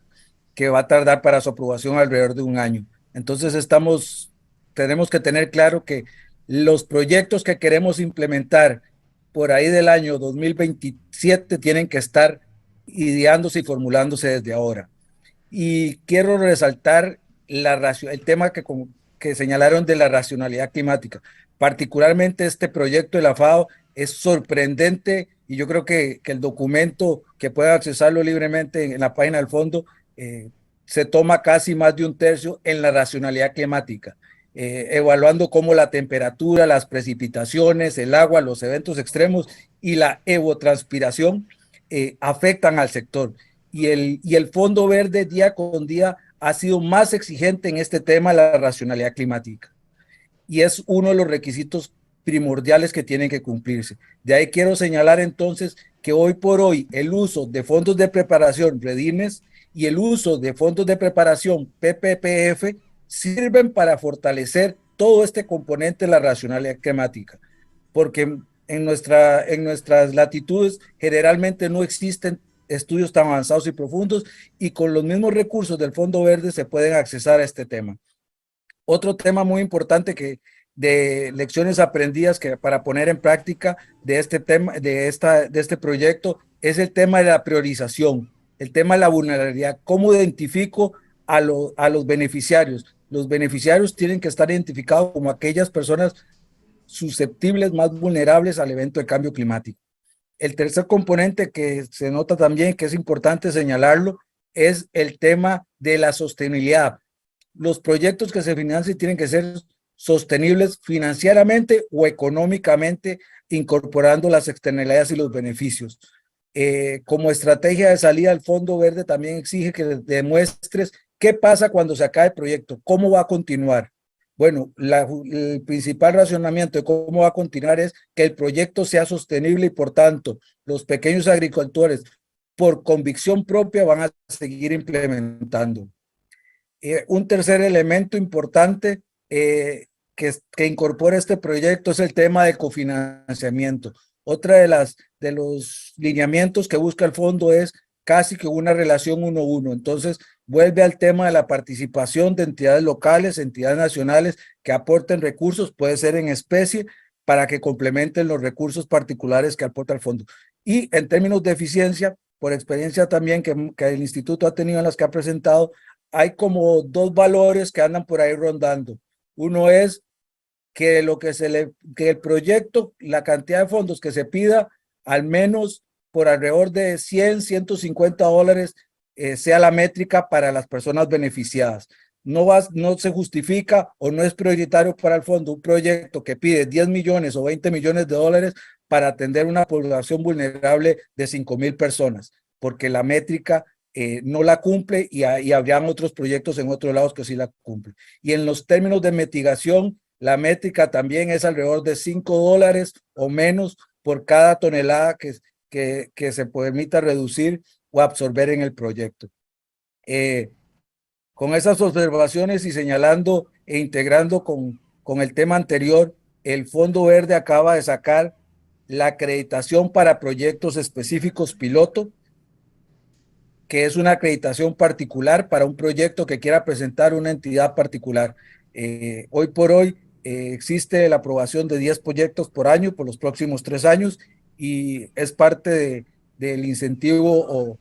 que va a tardar para su aprobación alrededor de 1 año. Entonces tenemos que tener claro que los proyectos que queremos implementar por ahí del año 2027 tienen que estar ideándose y formulándose desde ahora. Y quiero resaltar el tema que señalaron de la racionalidad climática. Particularmente este proyecto de la FAO es sorprendente, y yo creo que el documento, que pueden accesarlo libremente en la página del fondo, se toma casi más de 1/3 en la racionalidad climática. Evaluando cómo la temperatura, las precipitaciones, el agua, los eventos extremos y la evotranspiración afectan al sector. Y el Fondo Verde día con día ha sido más exigente en este tema, la racionalidad climática. Y es uno de los requisitos primordiales que tienen que cumplirse. De ahí quiero señalar entonces que hoy por hoy el uso de fondos de preparación REDIMES y el uso de fondos de preparación PPPF sirven para fortalecer todo este componente de la racionalidad climática, porque en nuestras latitudes generalmente no existen estudios tan avanzados y profundos, y con los mismos recursos del Fondo Verde se pueden accesar a este tema. Otro tema muy importante de lecciones aprendidas que para poner en práctica de este tema, de este proyecto, es el tema de la priorización, el tema de la vulnerabilidad. ¿Cómo identifico a los beneficiarios? Los beneficiarios tienen que estar identificados como aquellas personas susceptibles, más vulnerables al evento de cambio climático. El tercer componente que se nota también, que es importante señalarlo, es el tema de la sostenibilidad. Los proyectos que se financien tienen que ser sostenibles financieramente o económicamente, incorporando las externalidades y los beneficios. Como estrategia de salida al Fondo Verde también exige que demuestres qué pasa cuando se acabe el proyecto, cómo va a continuar. Bueno, el principal razonamiento de cómo va a continuar es que el proyecto sea sostenible y por tanto los pequeños agricultores por convicción propia van a seguir implementando. Un tercer elemento importante que incorpora este proyecto es el tema de cofinanciamiento. Otra de los lineamientos que busca el fondo es casi que una relación 1-1. Entonces, vuelve al tema de la participación de entidades locales, entidades nacionales que aporten recursos, puede ser en especie, para que complementen los recursos particulares que aporta el fondo. Y en términos de eficiencia, por experiencia también que el instituto ha tenido en las que ha presentado, hay como dos valores que andan por ahí rondando. Uno es que el proyecto, la cantidad de fondos que se pida, al menos por alrededor de 100, 150 dólares, sea la métrica para las personas beneficiadas. No se justifica o no es prioritario para el fondo un proyecto que pide 10 millones o 20 millones de dólares para atender una población vulnerable de 5,000 personas, porque la métrica no la cumple y habrían otros proyectos en otros lados que sí la cumplen. Y en los términos de mitigación, la métrica también es alrededor de 5 dólares o menos por cada tonelada que se permita reducir o absorber en el proyecto. Con esas observaciones y señalando e integrando con el tema anterior, el Fondo Verde acaba de sacar la acreditación para proyectos específicos piloto, que es una acreditación particular para un proyecto que quiera presentar una entidad particular. Hoy por hoy existe la aprobación de 10 proyectos por año por los próximos 3 años y es parte del incentivo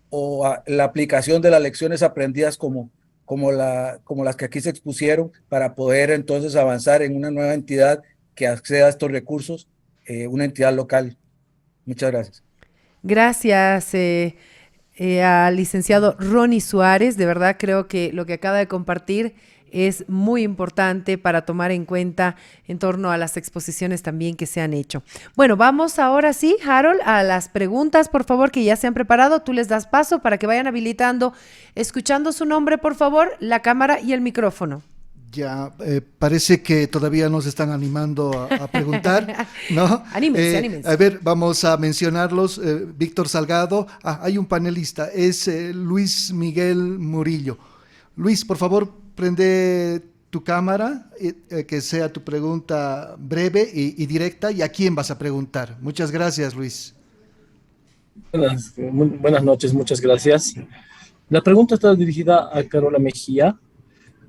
o la aplicación de las lecciones aprendidas como las que aquí se expusieron para poder entonces avanzar en una nueva entidad que acceda a estos recursos, una entidad local. Muchas gracias. Gracias al licenciado Ronnie Suárez. De verdad creo que lo que acaba de compartir es muy importante para tomar en cuenta en torno a las exposiciones también que se han hecho. Bueno, vamos ahora sí, Harold, a las preguntas, por favor, que ya se han preparado. Tú les das paso para que vayan habilitando, escuchando su nombre, por favor, la cámara y el micrófono. Ya, parece que todavía nos están animando a preguntar, ¿no? Anímense, anímense. A ver, vamos a mencionarlos. Víctor Salgado, hay un panelista, es Luis Miguel Murillo. Luis, por favor, prende tu cámara, que sea tu pregunta breve y directa, y a quién vas a preguntar. Muchas gracias, Luis. Buenas noches, muchas gracias. La pregunta está dirigida a Carola Mejía,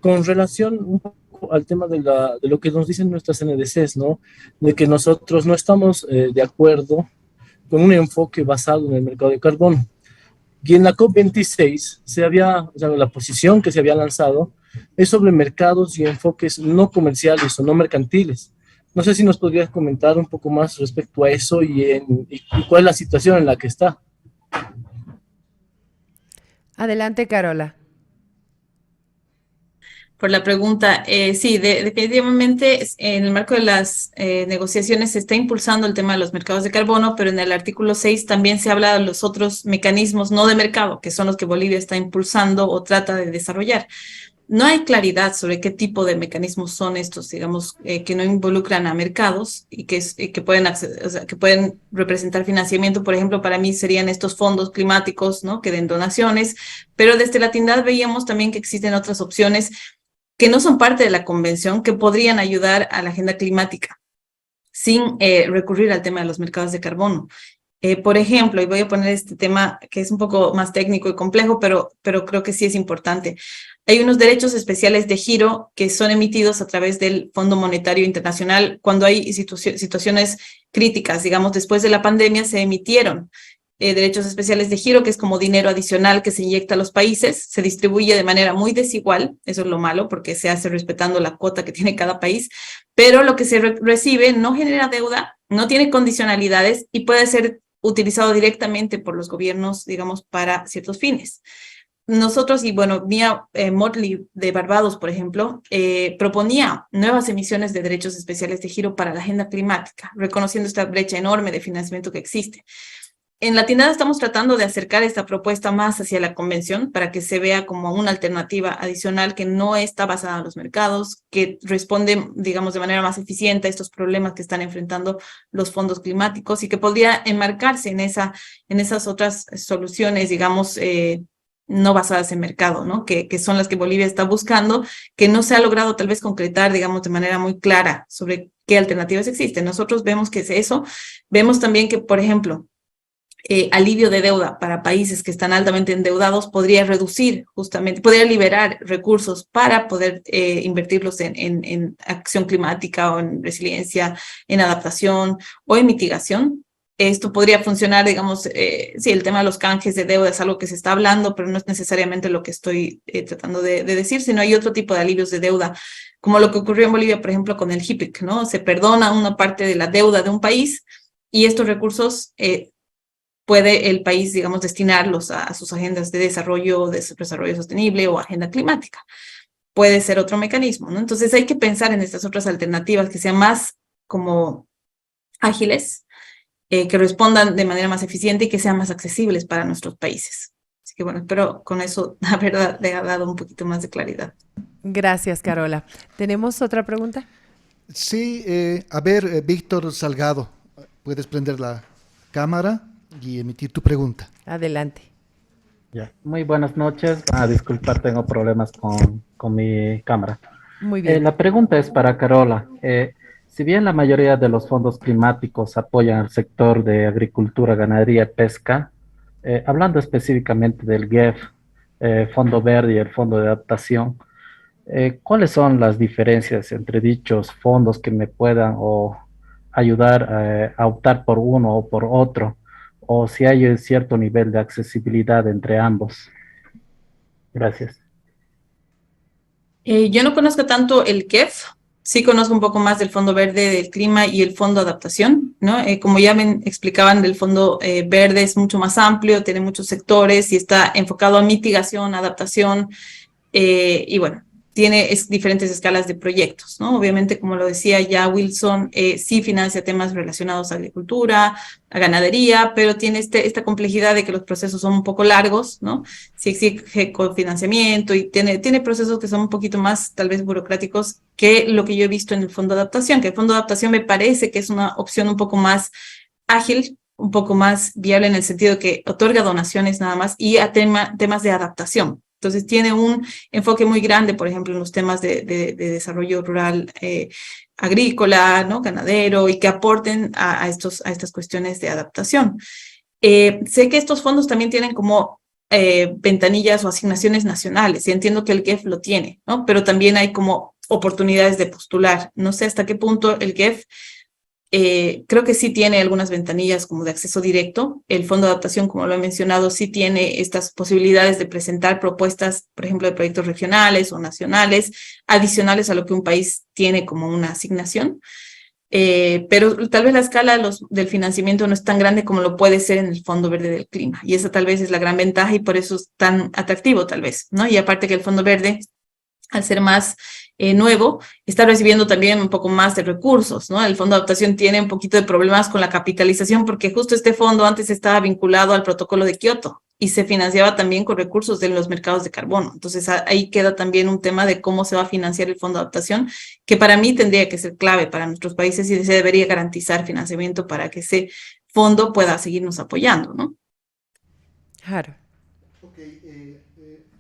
con relación un poco al tema de lo que nos dicen nuestras NDCs, ¿no? De que nosotros no estamos de acuerdo con un enfoque basado en el mercado de carbono. Y en la COP26 la posición que se había lanzado es sobre mercados y enfoques no comerciales o no mercantiles. No sé si nos podrías comentar un poco más respecto a eso y cuál es la situación en la que está. Adelante, Carola. Por la pregunta, sí, definitivamente en el marco de las negociaciones se está impulsando el tema de los mercados de carbono, pero en el artículo 6 también se habla de los otros mecanismos no de mercado, que son los que Bolivia está impulsando o trata de desarrollar. no hay claridad sobre qué tipo de mecanismos son estos, digamos, que no involucran a mercados y que pueden, o sea, que pueden representar financiamiento. Por ejemplo, para mí serían estos fondos climáticos, ¿no? Que den donaciones, pero desde la Tindad veíamos también que existen otras opciones que no son parte de la convención, que podrían ayudar a la agenda climática sin recurrir al tema de los mercados de carbono. Por ejemplo, y voy a poner este tema que es un poco más técnico y complejo, pero creo que sí es importante. Hay unos derechos especiales de giro que son emitidos a través del Fondo Monetario Internacional cuando hay situaciones críticas. Digamos, después de la pandemia se emitieron derechos especiales de giro, que es como dinero adicional que se inyecta a los países, se distribuye de manera muy desigual, eso es lo malo, porque se hace respetando la cuota que tiene cada país, pero lo que se recibe no genera deuda, no tiene condicionalidades y puede ser utilizado directamente por los gobiernos, digamos, para ciertos fines. Nosotros, y bueno, Mia Mottley de Barbados, por ejemplo, proponía nuevas emisiones de derechos especiales de giro para la agenda climática, reconociendo esta brecha enorme de financiamiento que existe. En la Tindad estamos tratando de acercar esta propuesta más hacia la convención para que se vea como una alternativa adicional que no está basada en los mercados, que responde, digamos, de manera más eficiente a estos problemas que están enfrentando los fondos climáticos y que podría enmarcarse en esas otras soluciones, digamos, no basadas en mercado, ¿no? Que son las que Bolivia está buscando, que no se ha logrado tal vez concretar, digamos, de manera muy clara sobre qué alternativas existen. Nosotros vemos que es eso. Vemos también que, por ejemplo, alivio de deuda para países que están altamente endeudados podría reducir justamente, podría liberar recursos para poder invertirlos en acción climática o en resiliencia, en adaptación o en mitigación. Esto podría funcionar, digamos, sí, el tema de los canjes de deuda es algo que se está hablando, pero no es necesariamente lo que estoy tratando de decir, sino hay otro tipo de alivios de deuda, como lo que ocurrió en Bolivia, por ejemplo, con el HIPIC, ¿no? Se perdona una parte de la deuda de un país y estos recursos puede el país, digamos, destinarlos a sus agendas de desarrollo sostenible o agenda climática. Puede ser otro mecanismo, ¿no? Entonces hay que pensar en estas otras alternativas que sean más como ágiles, que respondan de manera más eficiente y que sean más accesibles para nuestros países. Así que bueno, espero con eso haber dado un poquito más de claridad. Gracias, Carola. ¿Tenemos otra pregunta? Sí, a ver, Víctor Salgado, puedes prender la cámara y emitir tu pregunta. Adelante. Ya. Muy buenas noches. Disculpar, tengo problemas con mi cámara. Muy bien. La pregunta es para Carola. Si bien la mayoría de los fondos climáticos apoyan al sector de agricultura, ganadería y pesca, hablando específicamente del GEF, Fondo Verde y el Fondo de Adaptación, ¿cuáles son las diferencias entre dichos fondos que me puedan ayudar a optar por uno o por otro? O si hay un cierto nivel de accesibilidad entre ambos. Gracias. Yo no conozco tanto el GEF, sí conozco un poco más del Fondo Verde del Clima y el Fondo de Adaptación, ¿no? Como ya me explicaban, del Fondo Verde es mucho más amplio, tiene muchos sectores y está enfocado a mitigación, adaptación, y bueno, tiene diferentes escalas de proyectos, ¿no? Obviamente, como lo decía ya Wilson, sí financia temas relacionados a agricultura, a ganadería, pero tiene esta complejidad de que los procesos son un poco largos, ¿no? Sí exige cofinanciamiento y tiene procesos que son un poquito más, tal vez, burocráticos que lo que yo he visto en el Fondo de Adaptación, que el Fondo de Adaptación me parece que es una opción un poco más ágil, un poco más viable en el sentido de que otorga donaciones nada más y a temas de adaptación. Entonces tiene un enfoque muy grande, por ejemplo, en los temas de desarrollo rural agrícola, ¿no? Ganadero, y que aporten a estas cuestiones de adaptación. Sé que estos fondos también tienen como ventanillas o asignaciones nacionales, y entiendo que el GEF lo tiene, ¿no? Pero también hay como oportunidades de postular. No sé hasta qué punto el GEF creo que sí tiene algunas ventanillas como de acceso directo. El Fondo de Adaptación, como lo he mencionado, sí tiene estas posibilidades de presentar propuestas, por ejemplo, de proyectos regionales o nacionales, adicionales a lo que un país tiene como una asignación. Pero tal vez la escala del financiamiento no es tan grande como lo puede ser en el Fondo Verde del Clima. Y esa tal vez es la gran ventaja y por eso es tan atractivo tal vez, ¿no? Y aparte que el Fondo Verde al ser más nuevo, está recibiendo también un poco más de recursos, ¿no? El Fondo de Adaptación tiene un poquito de problemas con la capitalización porque justo este fondo antes estaba vinculado al protocolo de Kioto y se financiaba también con recursos de los mercados de carbono. Entonces ahí queda también un tema de cómo se va a financiar el Fondo de Adaptación, que para mí tendría que ser clave para nuestros países y se debería garantizar financiamiento para que ese fondo pueda seguirnos apoyando, ¿no? Claro. Ok,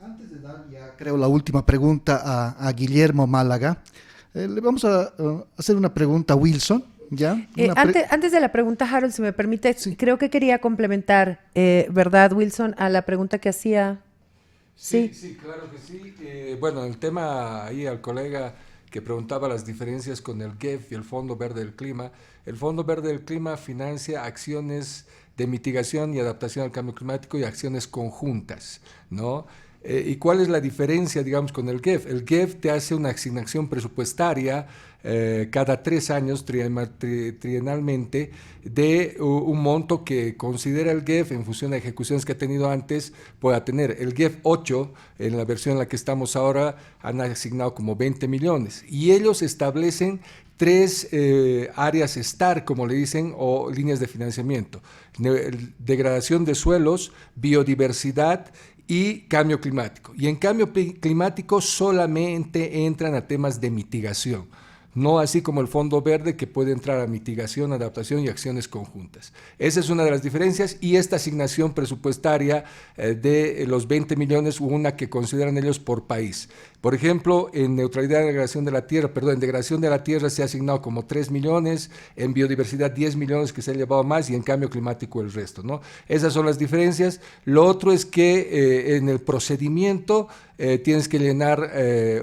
antes de dar ya creo la última pregunta a Guillermo Málaga, le vamos a hacer una pregunta a Wilson, ¿ya? Antes de la pregunta, Harold, si me permite, Sí. creo que quería complementar, ¿verdad, Wilson, a la pregunta que hacía? Sí, sí, claro que sí. Bueno, el tema ahí al colega que preguntaba las diferencias con el GEF y el Fondo Verde del Clima. El Fondo Verde del Clima financia acciones de mitigación y adaptación al cambio climático y acciones conjuntas, ¿no? ¿Y cuál es la diferencia, digamos, con el GEF? El GEF te hace una asignación presupuestaria cada 3 años, trienalmente, de un monto que considera el GEF en función de ejecuciones que ha tenido antes, pueda tener. El GEF 8, en la versión en la que estamos ahora, han asignado como 20 millones. Y ellos establecen 3 áreas STAR, como le dicen, o líneas de financiamiento: degradación de suelos, biodiversidad y cambio climático. Y en cambio climático solamente entran a temas de mitigación, no así como el Fondo Verde, que puede entrar a mitigación, adaptación y acciones conjuntas. Esa es una de las diferencias, y esta asignación presupuestaria de los 20 millones, una que consideran ellos por país. Por ejemplo, en neutralidad de degradación de la tierra, en degradación de la tierra se ha asignado como 3 millones, en biodiversidad 10 millones que se ha llevado más, y en cambio climático el resto, ¿no? Esas son las diferencias. Lo otro es que en el procedimiento tienes que llenar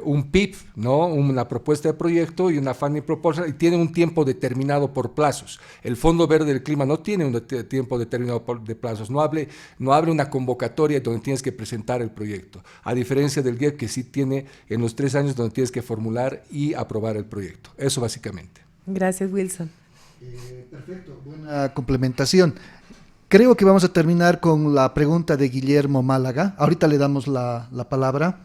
un PIP, ¿no? Una propuesta de proyecto y una funding proposal, y tiene un tiempo determinado por plazos. El Fondo Verde del Clima no tiene un tiempo determinado de plazos, no abre una convocatoria donde tienes que presentar el proyecto, a diferencia del GEF, que sí tiene en los 3 años donde tienes que formular y aprobar el proyecto. Eso básicamente. Gracias, Wilson. Perfecto, buena complementación. Creo que vamos a terminar con la pregunta de Guillermo Málaga. Ahorita le damos la palabra.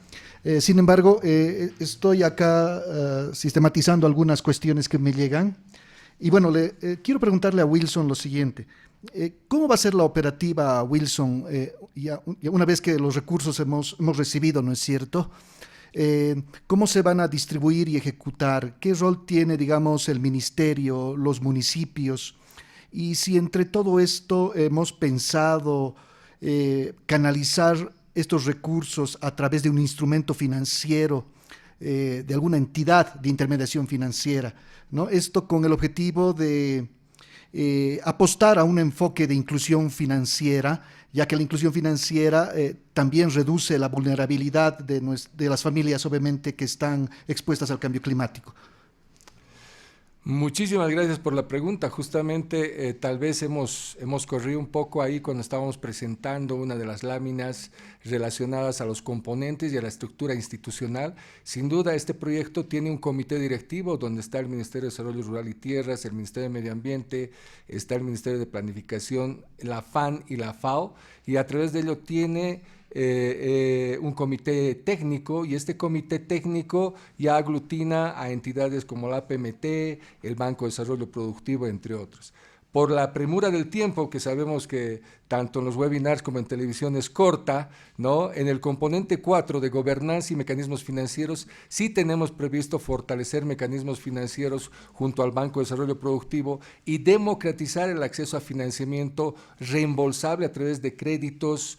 Sin embargo, estoy acá sistematizando algunas cuestiones que me llegan. Y bueno, quiero preguntarle a Wilson lo siguiente. ¿Cómo va a ser la operativa, Wilson, ya una vez que los recursos hemos recibido, ¿no es cierto? ¿Cómo se van a distribuir y ejecutar? ¿Qué rol tiene, digamos, el ministerio, los municipios? Y si entre todo esto hemos pensado canalizar estos recursos a través de un instrumento financiero, de alguna entidad de intermediación financiera, ¿no? Esto con el objetivo de apostar a un enfoque de inclusión financiera, ya que la inclusión financiera también reduce la vulnerabilidad de las familias, obviamente, que están expuestas al cambio climático. Muchísimas gracias por la pregunta. Justamente tal vez hemos corrido un poco ahí cuando estábamos presentando una de las láminas relacionadas a los componentes y a la estructura institucional. Sin duda, este proyecto tiene un comité directivo donde está el Ministerio de Desarrollo Rural y Tierras, el Ministerio de Medio Ambiente, está el Ministerio de Planificación, la FAN y la FAO, y a través de ello tiene un comité técnico, y este comité técnico ya aglutina a entidades como la PMT, el Banco de Desarrollo Productivo, entre otros. Por la premura del tiempo, que sabemos que tanto en los webinars como en televisión es corta, ¿no? En el componente 4 de gobernanza y mecanismos financieros sí tenemos previsto fortalecer mecanismos financieros junto al Banco de Desarrollo Productivo y democratizar el acceso a financiamiento reembolsable a través de créditos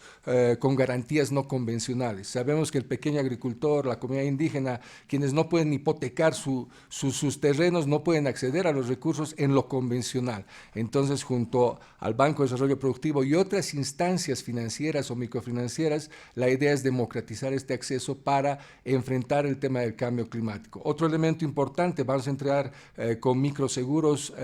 con garantías no convencionales. Sabemos que el pequeño agricultor, la comunidad indígena, quienes no pueden hipotecar sus terrenos, no pueden acceder a los recursos en lo convencional. Entonces, junto al Banco de Desarrollo Productivo y otras instancias financieras o microfinancieras, la idea es democratizar este acceso para enfrentar el tema del cambio climático. Otro elemento importante, vamos a entrar con microseguros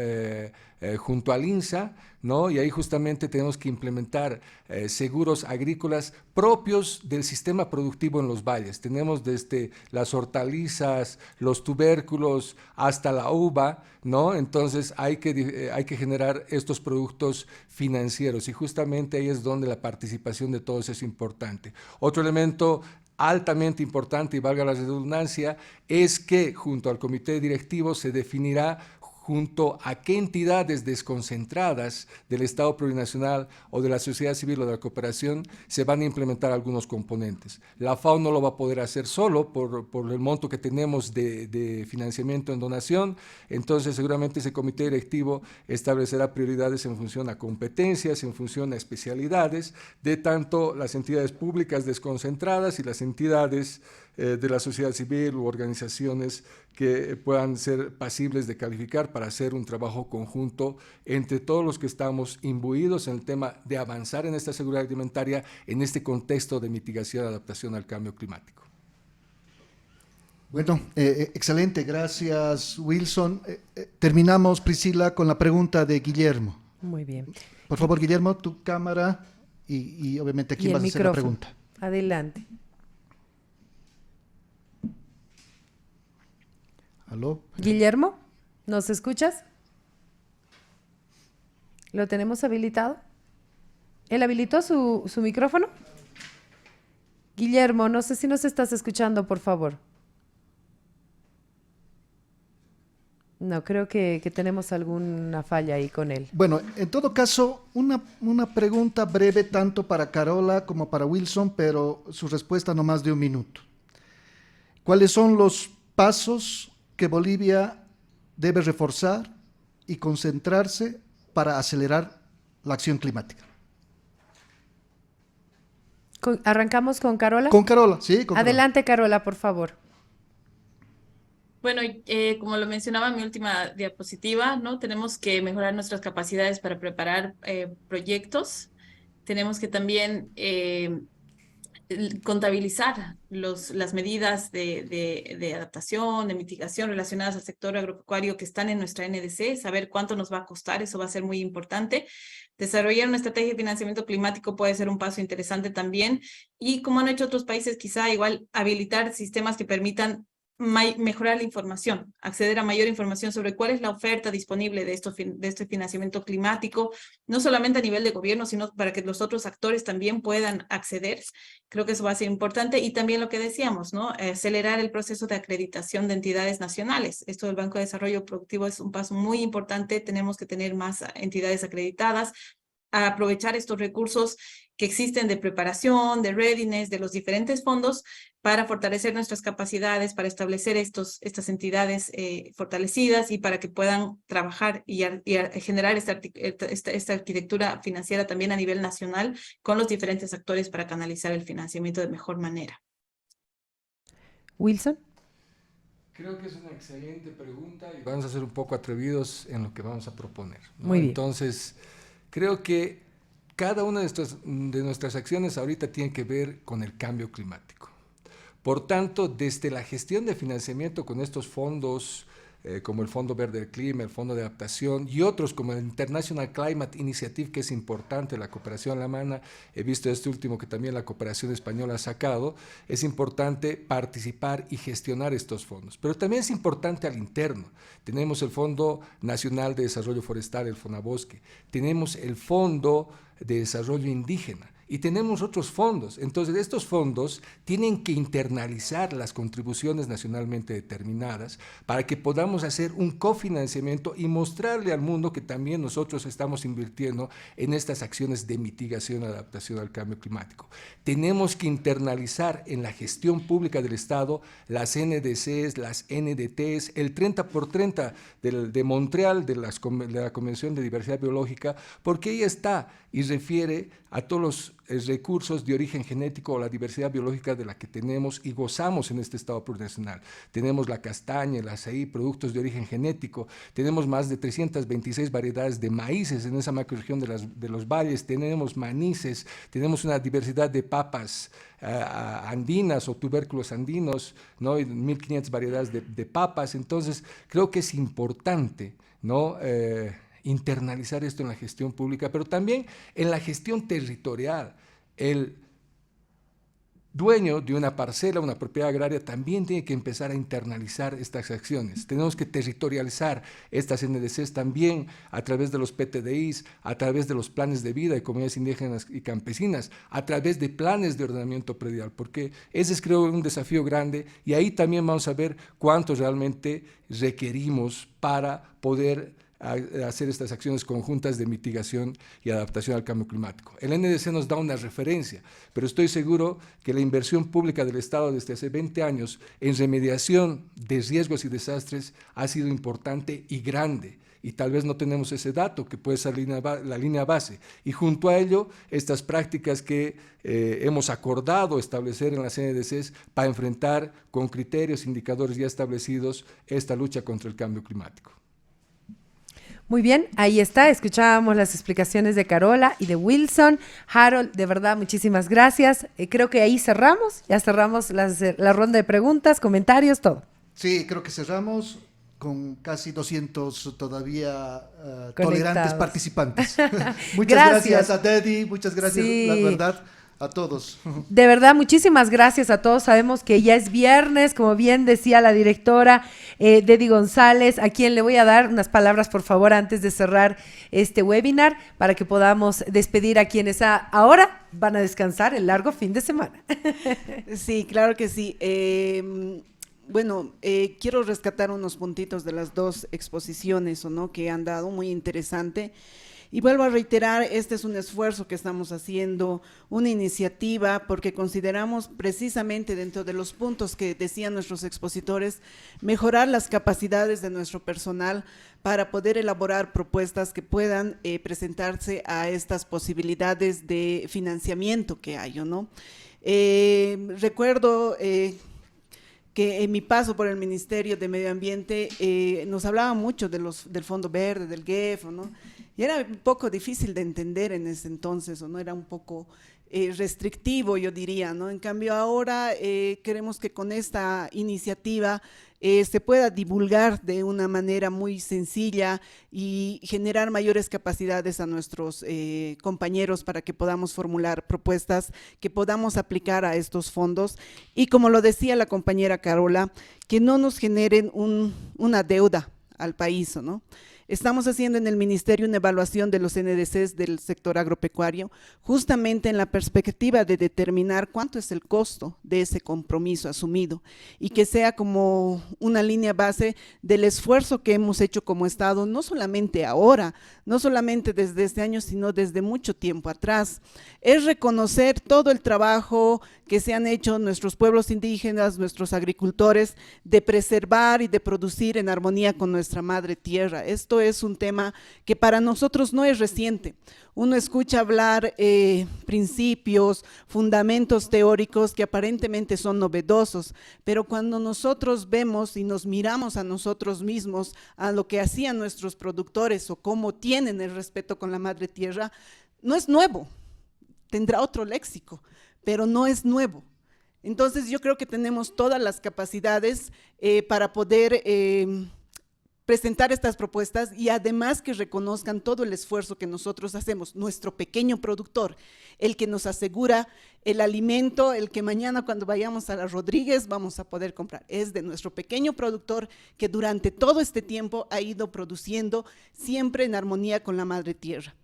junto al INSA, ¿no? Y ahí justamente tenemos que implementar seguros agrícolas propios del sistema productivo en los valles. Tenemos desde las hortalizas, los tubérculos, hasta la uva, ¿no? Entonces hay que generar estos productos financieros, y justamente ahí es donde la participación de todos es importante. Otro elemento altamente importante, y valga la redundancia, es que junto al comité directivo se definirá junto a qué entidades desconcentradas del Estado plurinacional o de la sociedad civil o de la cooperación se van a implementar algunos componentes. La FAO no lo va a poder hacer solo por el monto que tenemos de financiamiento en donación, entonces seguramente ese comité directivo establecerá prioridades en función a competencias, en función a especialidades, de tanto las entidades públicas desconcentradas y las entidades de la sociedad civil u organizaciones que puedan ser pasibles de calificar para hacer un trabajo conjunto entre todos los que estamos imbuidos en el tema de avanzar en esta seguridad alimentaria en este contexto de mitigación y adaptación al cambio climático. Bueno, excelente, gracias Wilson. Terminamos, Priscila, con la pregunta de Guillermo. Muy bien. Por favor, Guillermo, tu cámara y obviamente aquí vas a hacer la pregunta. Adelante. ¿Aló? Guillermo, ¿nos escuchas? ¿Lo tenemos habilitado? ¿Él habilitó su micrófono? Guillermo, no sé si nos estás escuchando, por favor. No, creo que tenemos alguna falla ahí con él. Bueno, en todo caso, una pregunta breve tanto para Carola como para Wilson, pero su respuesta no más de 1 minuto. ¿Cuáles son los pasos que Bolivia debe reforzar y concentrarse para acelerar la acción climática? ¿Arrancamos con Carola? Con Carola, sí. Con Adelante, Carola, por favor. Bueno, como lo mencionaba en mi última diapositiva, ¿no? Tenemos que mejorar nuestras capacidades para preparar proyectos. Tenemos que también contabilizar las medidas de adaptación, de mitigación relacionadas al sector agropecuario que están en nuestra NDC, saber cuánto nos va a costar, eso va a ser muy importante. Desarrollar una estrategia de financiamiento climático puede ser un paso interesante también, y como han hecho otros países, quizá igual habilitar sistemas que permitan mejorar la información, acceder a mayor información sobre cuál es la oferta disponible de este financiamiento climático, no solamente a nivel de gobierno, sino para que los otros actores también puedan acceder. Creo que eso va a ser importante. Y también lo que decíamos, ¿no? Acelerar el proceso de acreditación de entidades nacionales. Esto del Banco de Desarrollo Productivo es un paso muy importante. Tenemos que tener más entidades acreditadas, a aprovechar estos recursos que existen de preparación, de readiness, de los diferentes fondos, para fortalecer nuestras capacidades, para establecer estas entidades fortalecidas y para que puedan trabajar y generar esta arquitectura financiera también a nivel nacional con los diferentes actores para canalizar el financiamiento de mejor manera. Wilson. Creo que es una excelente pregunta y vamos a ser un poco atrevidos en lo que vamos a proponer, ¿no? Muy bien. Entonces, creo que cada una de nuestras acciones ahorita tiene que ver con el cambio climático. Por tanto, desde la gestión de financiamiento con estos fondos, como el Fondo Verde del Clima, el Fondo de Adaptación y otros como el International Climate Initiative, que es importante, la cooperación alemana, he visto este último que también la cooperación española ha sacado, es importante participar y gestionar estos fondos. Pero también es importante al interno. Tenemos el Fondo Nacional de Desarrollo Forestal, el FONABOSQUE, tenemos el Fondo de Desarrollo Indígena, y tenemos otros fondos. Entonces, estos fondos tienen que internalizar las contribuciones nacionalmente determinadas para que podamos hacer un cofinanciamiento y mostrarle al mundo que también nosotros estamos invirtiendo en estas acciones de mitigación y adaptación al cambio climático. Tenemos que internalizar en la gestión pública del Estado las NDCs, las NDTs, el 30x30 de Montreal, de la Convención de Diversidad Biológica, porque ella está y refiere a todos los recursos de origen genético o la diversidad biológica de la que tenemos y gozamos en este Estado plurinacional. Tenemos la castaña, el azaí, productos de origen genético, tenemos más de 326 variedades de maíces en esa macrorregión de los valles, tenemos maníces, tenemos una diversidad de papas andinas o tubérculos andinos, ¿no? 1.500 variedades de papas. Entonces, creo que es importante, ¿no? Internalizar esto en la gestión pública, pero también en la gestión territorial, el dueño de una parcela, una propiedad agraria, también tiene que empezar a internalizar estas acciones. Tenemos que territorializar estas NDCs también a través de los PTDIs, a través de los planes de vida de comunidades indígenas y campesinas, a través de planes de ordenamiento predial, porque ese es, creo, un desafío grande, y ahí también vamos a ver cuánto realmente requerimos para poder hacer estas acciones conjuntas de mitigación y adaptación al cambio climático. El NDC nos da una referencia, pero estoy seguro que la inversión pública del Estado desde hace 20 años en remediación de riesgos y desastres ha sido importante y grande, y tal vez no tenemos ese dato que puede ser la línea base, y junto a ello estas prácticas que hemos acordado establecer en las NDCs para enfrentar con criterios, indicadores ya establecidos esta lucha contra el cambio climático. Muy bien, ahí está, escuchábamos las explicaciones de Carola y de Wilson. Harold, de verdad, muchísimas gracias. Creo que ahí cerramos, ya cerramos la ronda de preguntas, comentarios, todo. Sí, creo que cerramos con casi 200 todavía tolerantes participantes. Muchas gracias a Dedi, muchas gracias, sí, la verdad, a todos. De verdad, muchísimas gracias a todos. Sabemos que ya es viernes, como bien decía la directora Dedi González, a quien le voy a dar unas palabras, por favor, antes de cerrar este webinar, para que podamos despedir a quienes ahora van a descansar el largo fin de semana. Sí, claro que sí. Bueno, quiero rescatar unos puntitos de las dos exposiciones, ¿no?, que han dado, muy interesante. Y vuelvo a reiterar, este es un esfuerzo que estamos haciendo, una iniciativa, porque consideramos precisamente dentro de los puntos que decían nuestros expositores, mejorar las capacidades de nuestro personal para poder elaborar propuestas que puedan presentarse a estas posibilidades de financiamiento que hay, ¿no? Recuerdo que en mi paso por el Ministerio de Medio Ambiente nos hablaba mucho del Fondo Verde, del GEF, ¿no? Y era un poco difícil de entender en ese entonces, ¿no? Era un poco restrictivo, yo diría, ¿no? En cambio ahora queremos que con esta iniciativa se pueda divulgar de una manera muy sencilla y generar mayores capacidades a nuestros compañeros para que podamos formular propuestas que podamos aplicar a estos fondos, y como lo decía la compañera Carola, que no nos generen una deuda al país, ¿no? Estamos haciendo en el Ministerio una evaluación de los NDCs del sector agropecuario, justamente en la perspectiva de determinar cuánto es el costo de ese compromiso asumido, y que sea como una línea base del esfuerzo que hemos hecho como Estado, no solamente ahora, no solamente desde este año, sino desde mucho tiempo atrás. Es reconocer todo el trabajo que se han hecho nuestros pueblos indígenas, nuestros agricultores, de preservar y de producir en armonía con nuestra madre tierra. Esto es un tema que para nosotros no es reciente. Uno escucha hablar principios, fundamentos teóricos que aparentemente son novedosos, pero cuando nosotros vemos y nos miramos a nosotros mismos, a lo que hacían nuestros productores o cómo tienen el respeto con la madre tierra, no es nuevo, tendrá otro léxico, pero no es nuevo. Entonces yo creo que tenemos todas las capacidades para poder presentar estas propuestas, y además que reconozcan todo el esfuerzo que nosotros hacemos, nuestro pequeño productor, el que nos asegura el alimento, el que mañana cuando vayamos a la Rodríguez vamos a poder comprar, es de nuestro pequeño productor que durante todo este tiempo ha ido produciendo siempre en armonía con la madre tierra.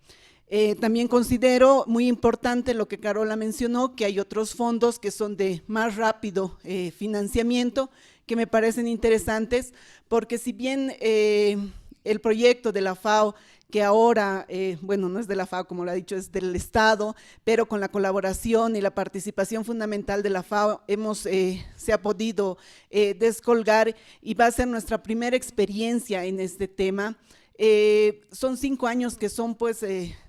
También considero muy importante lo que Carola mencionó, que hay otros fondos que son de más rápido financiamiento, que me parecen interesantes, porque si bien el proyecto de la FAO, que ahora, bueno, no es de la FAO, como lo ha dicho, es del Estado, pero con la colaboración y la participación fundamental de la FAO se ha podido descolgar, y va a ser nuestra primera experiencia en este tema. Son 5 años que son, pues,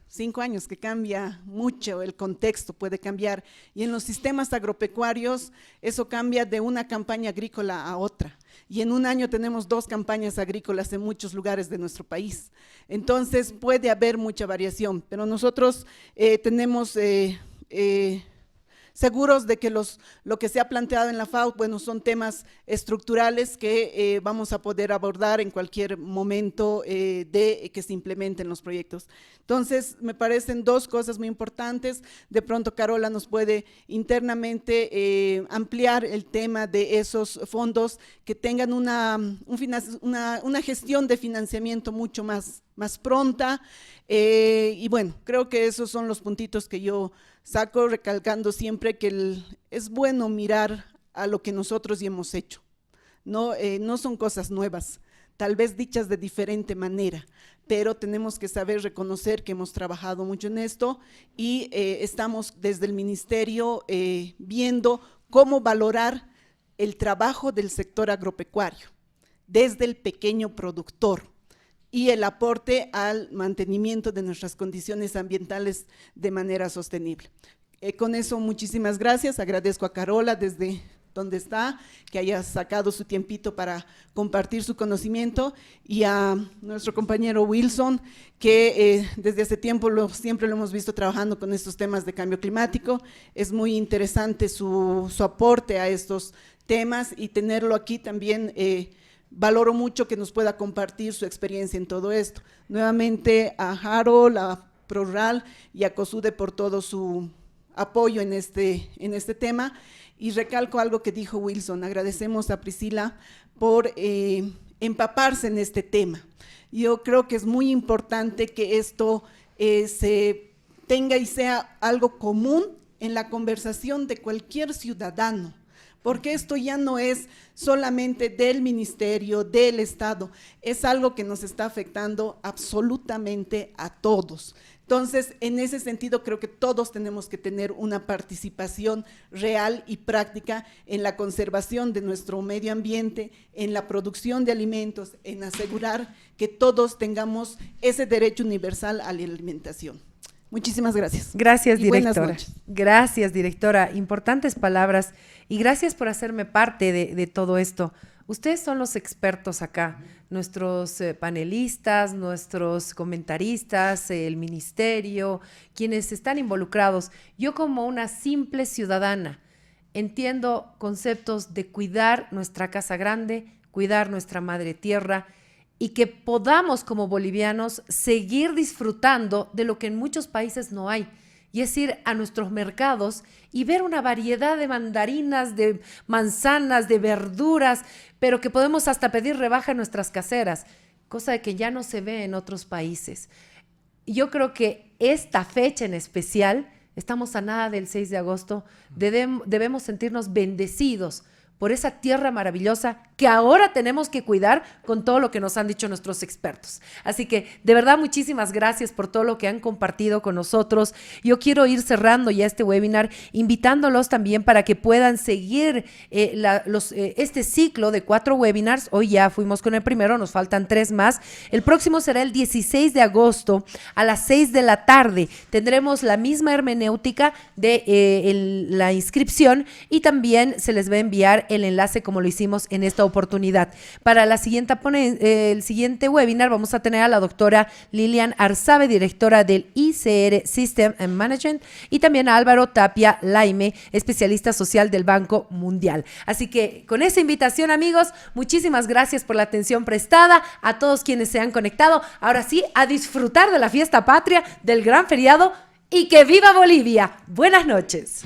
5 años que cambia mucho, el contexto puede cambiar, y en los sistemas agropecuarios eso cambia de una campaña agrícola a otra, y en un año tenemos 2 campañas agrícolas en muchos lugares de nuestro país. Entonces puede haber mucha variación, pero nosotros tenemos seguros de que lo que se ha planteado en la FAO, bueno, son temas estructurales que vamos a poder abordar en cualquier momento de que se implementen los proyectos. Entonces, me parecen dos cosas muy importantes. De pronto, Carola nos puede internamente ampliar el tema de esos fondos que tengan una gestión de financiamiento mucho más pronta. Y bueno, creo que esos son los puntitos que yo saco, recalcando siempre que es bueno mirar a lo que nosotros ya hemos hecho. No son cosas nuevas, tal vez dichas de diferente manera, pero tenemos que saber reconocer que hemos trabajado mucho en esto y estamos desde el ministerio viendo cómo valorar el trabajo del sector agropecuario, desde el pequeño productor y el aporte al mantenimiento de nuestras condiciones ambientales de manera sostenible. Con eso, muchísimas gracias. Agradezco a Carola desde donde está, que haya sacado su tiempito para compartir su conocimiento, y a nuestro compañero Wilson, que desde hace tiempo siempre lo hemos visto trabajando con estos temas de cambio climático. Es muy interesante su aporte a estos temas, y tenerlo aquí también valoro mucho que nos pueda compartir su experiencia en todo esto. Nuevamente a Harold, a ProRural y a COSUDE por todo su apoyo en este tema. Y recalco algo que dijo Wilson, agradecemos a Priscila por empaparse en este tema. Yo creo que es muy importante que esto se tenga y sea algo común en la conversación de cualquier ciudadano, porque esto ya no es solamente del ministerio, del Estado, es algo que nos está afectando absolutamente a todos. Entonces, en ese sentido, creo que todos tenemos que tener una participación real y práctica en la conservación de nuestro medio ambiente, en la producción de alimentos, en asegurar que todos tengamos ese derecho universal a la alimentación. Muchísimas gracias. Gracias, directora. Buenas noches. Gracias, directora. Importantes palabras y gracias por hacerme parte de todo esto. Ustedes son los expertos acá, nuestros panelistas, nuestros comentaristas, el ministerio, quienes están involucrados. Yo, como una simple ciudadana, entiendo conceptos de cuidar nuestra casa grande, cuidar nuestra madre tierra, y que podamos como bolivianos seguir disfrutando de lo que en muchos países no hay, y es ir a nuestros mercados y ver una variedad de mandarinas, de manzanas, de verduras, pero que podemos hasta pedir rebaja en nuestras caseras, cosa que ya no se ve en otros países. Yo creo que esta fecha en especial, estamos a nada del 6 de agosto, debemos sentirnos bendecidos por esa tierra maravillosa que ahora tenemos que cuidar con todo lo que nos han dicho nuestros expertos. Así que, de verdad, muchísimas gracias por todo lo que han compartido con nosotros. Yo quiero ir cerrando ya este webinar, invitándolos también para que puedan seguir este ciclo de 4 webinars. Hoy ya fuimos con el primero, nos faltan 3 más. El próximo será el 16 de agosto a las 6 de la tarde. Tendremos la misma hermenéutica de la inscripción, y también se les va a enviar el enlace como lo hicimos en esta oportunidad. Para el siguiente webinar vamos a tener a la doctora Lilian Arzabe, directora del ICR System and Management, y también a Álvaro Tapia Laime, especialista social del Banco Mundial. Así que con esa invitación, amigos, muchísimas gracias por la atención prestada, a todos quienes se han conectado. Ahora sí, a disfrutar de la fiesta patria, del gran feriado, y que viva Bolivia. Buenas noches.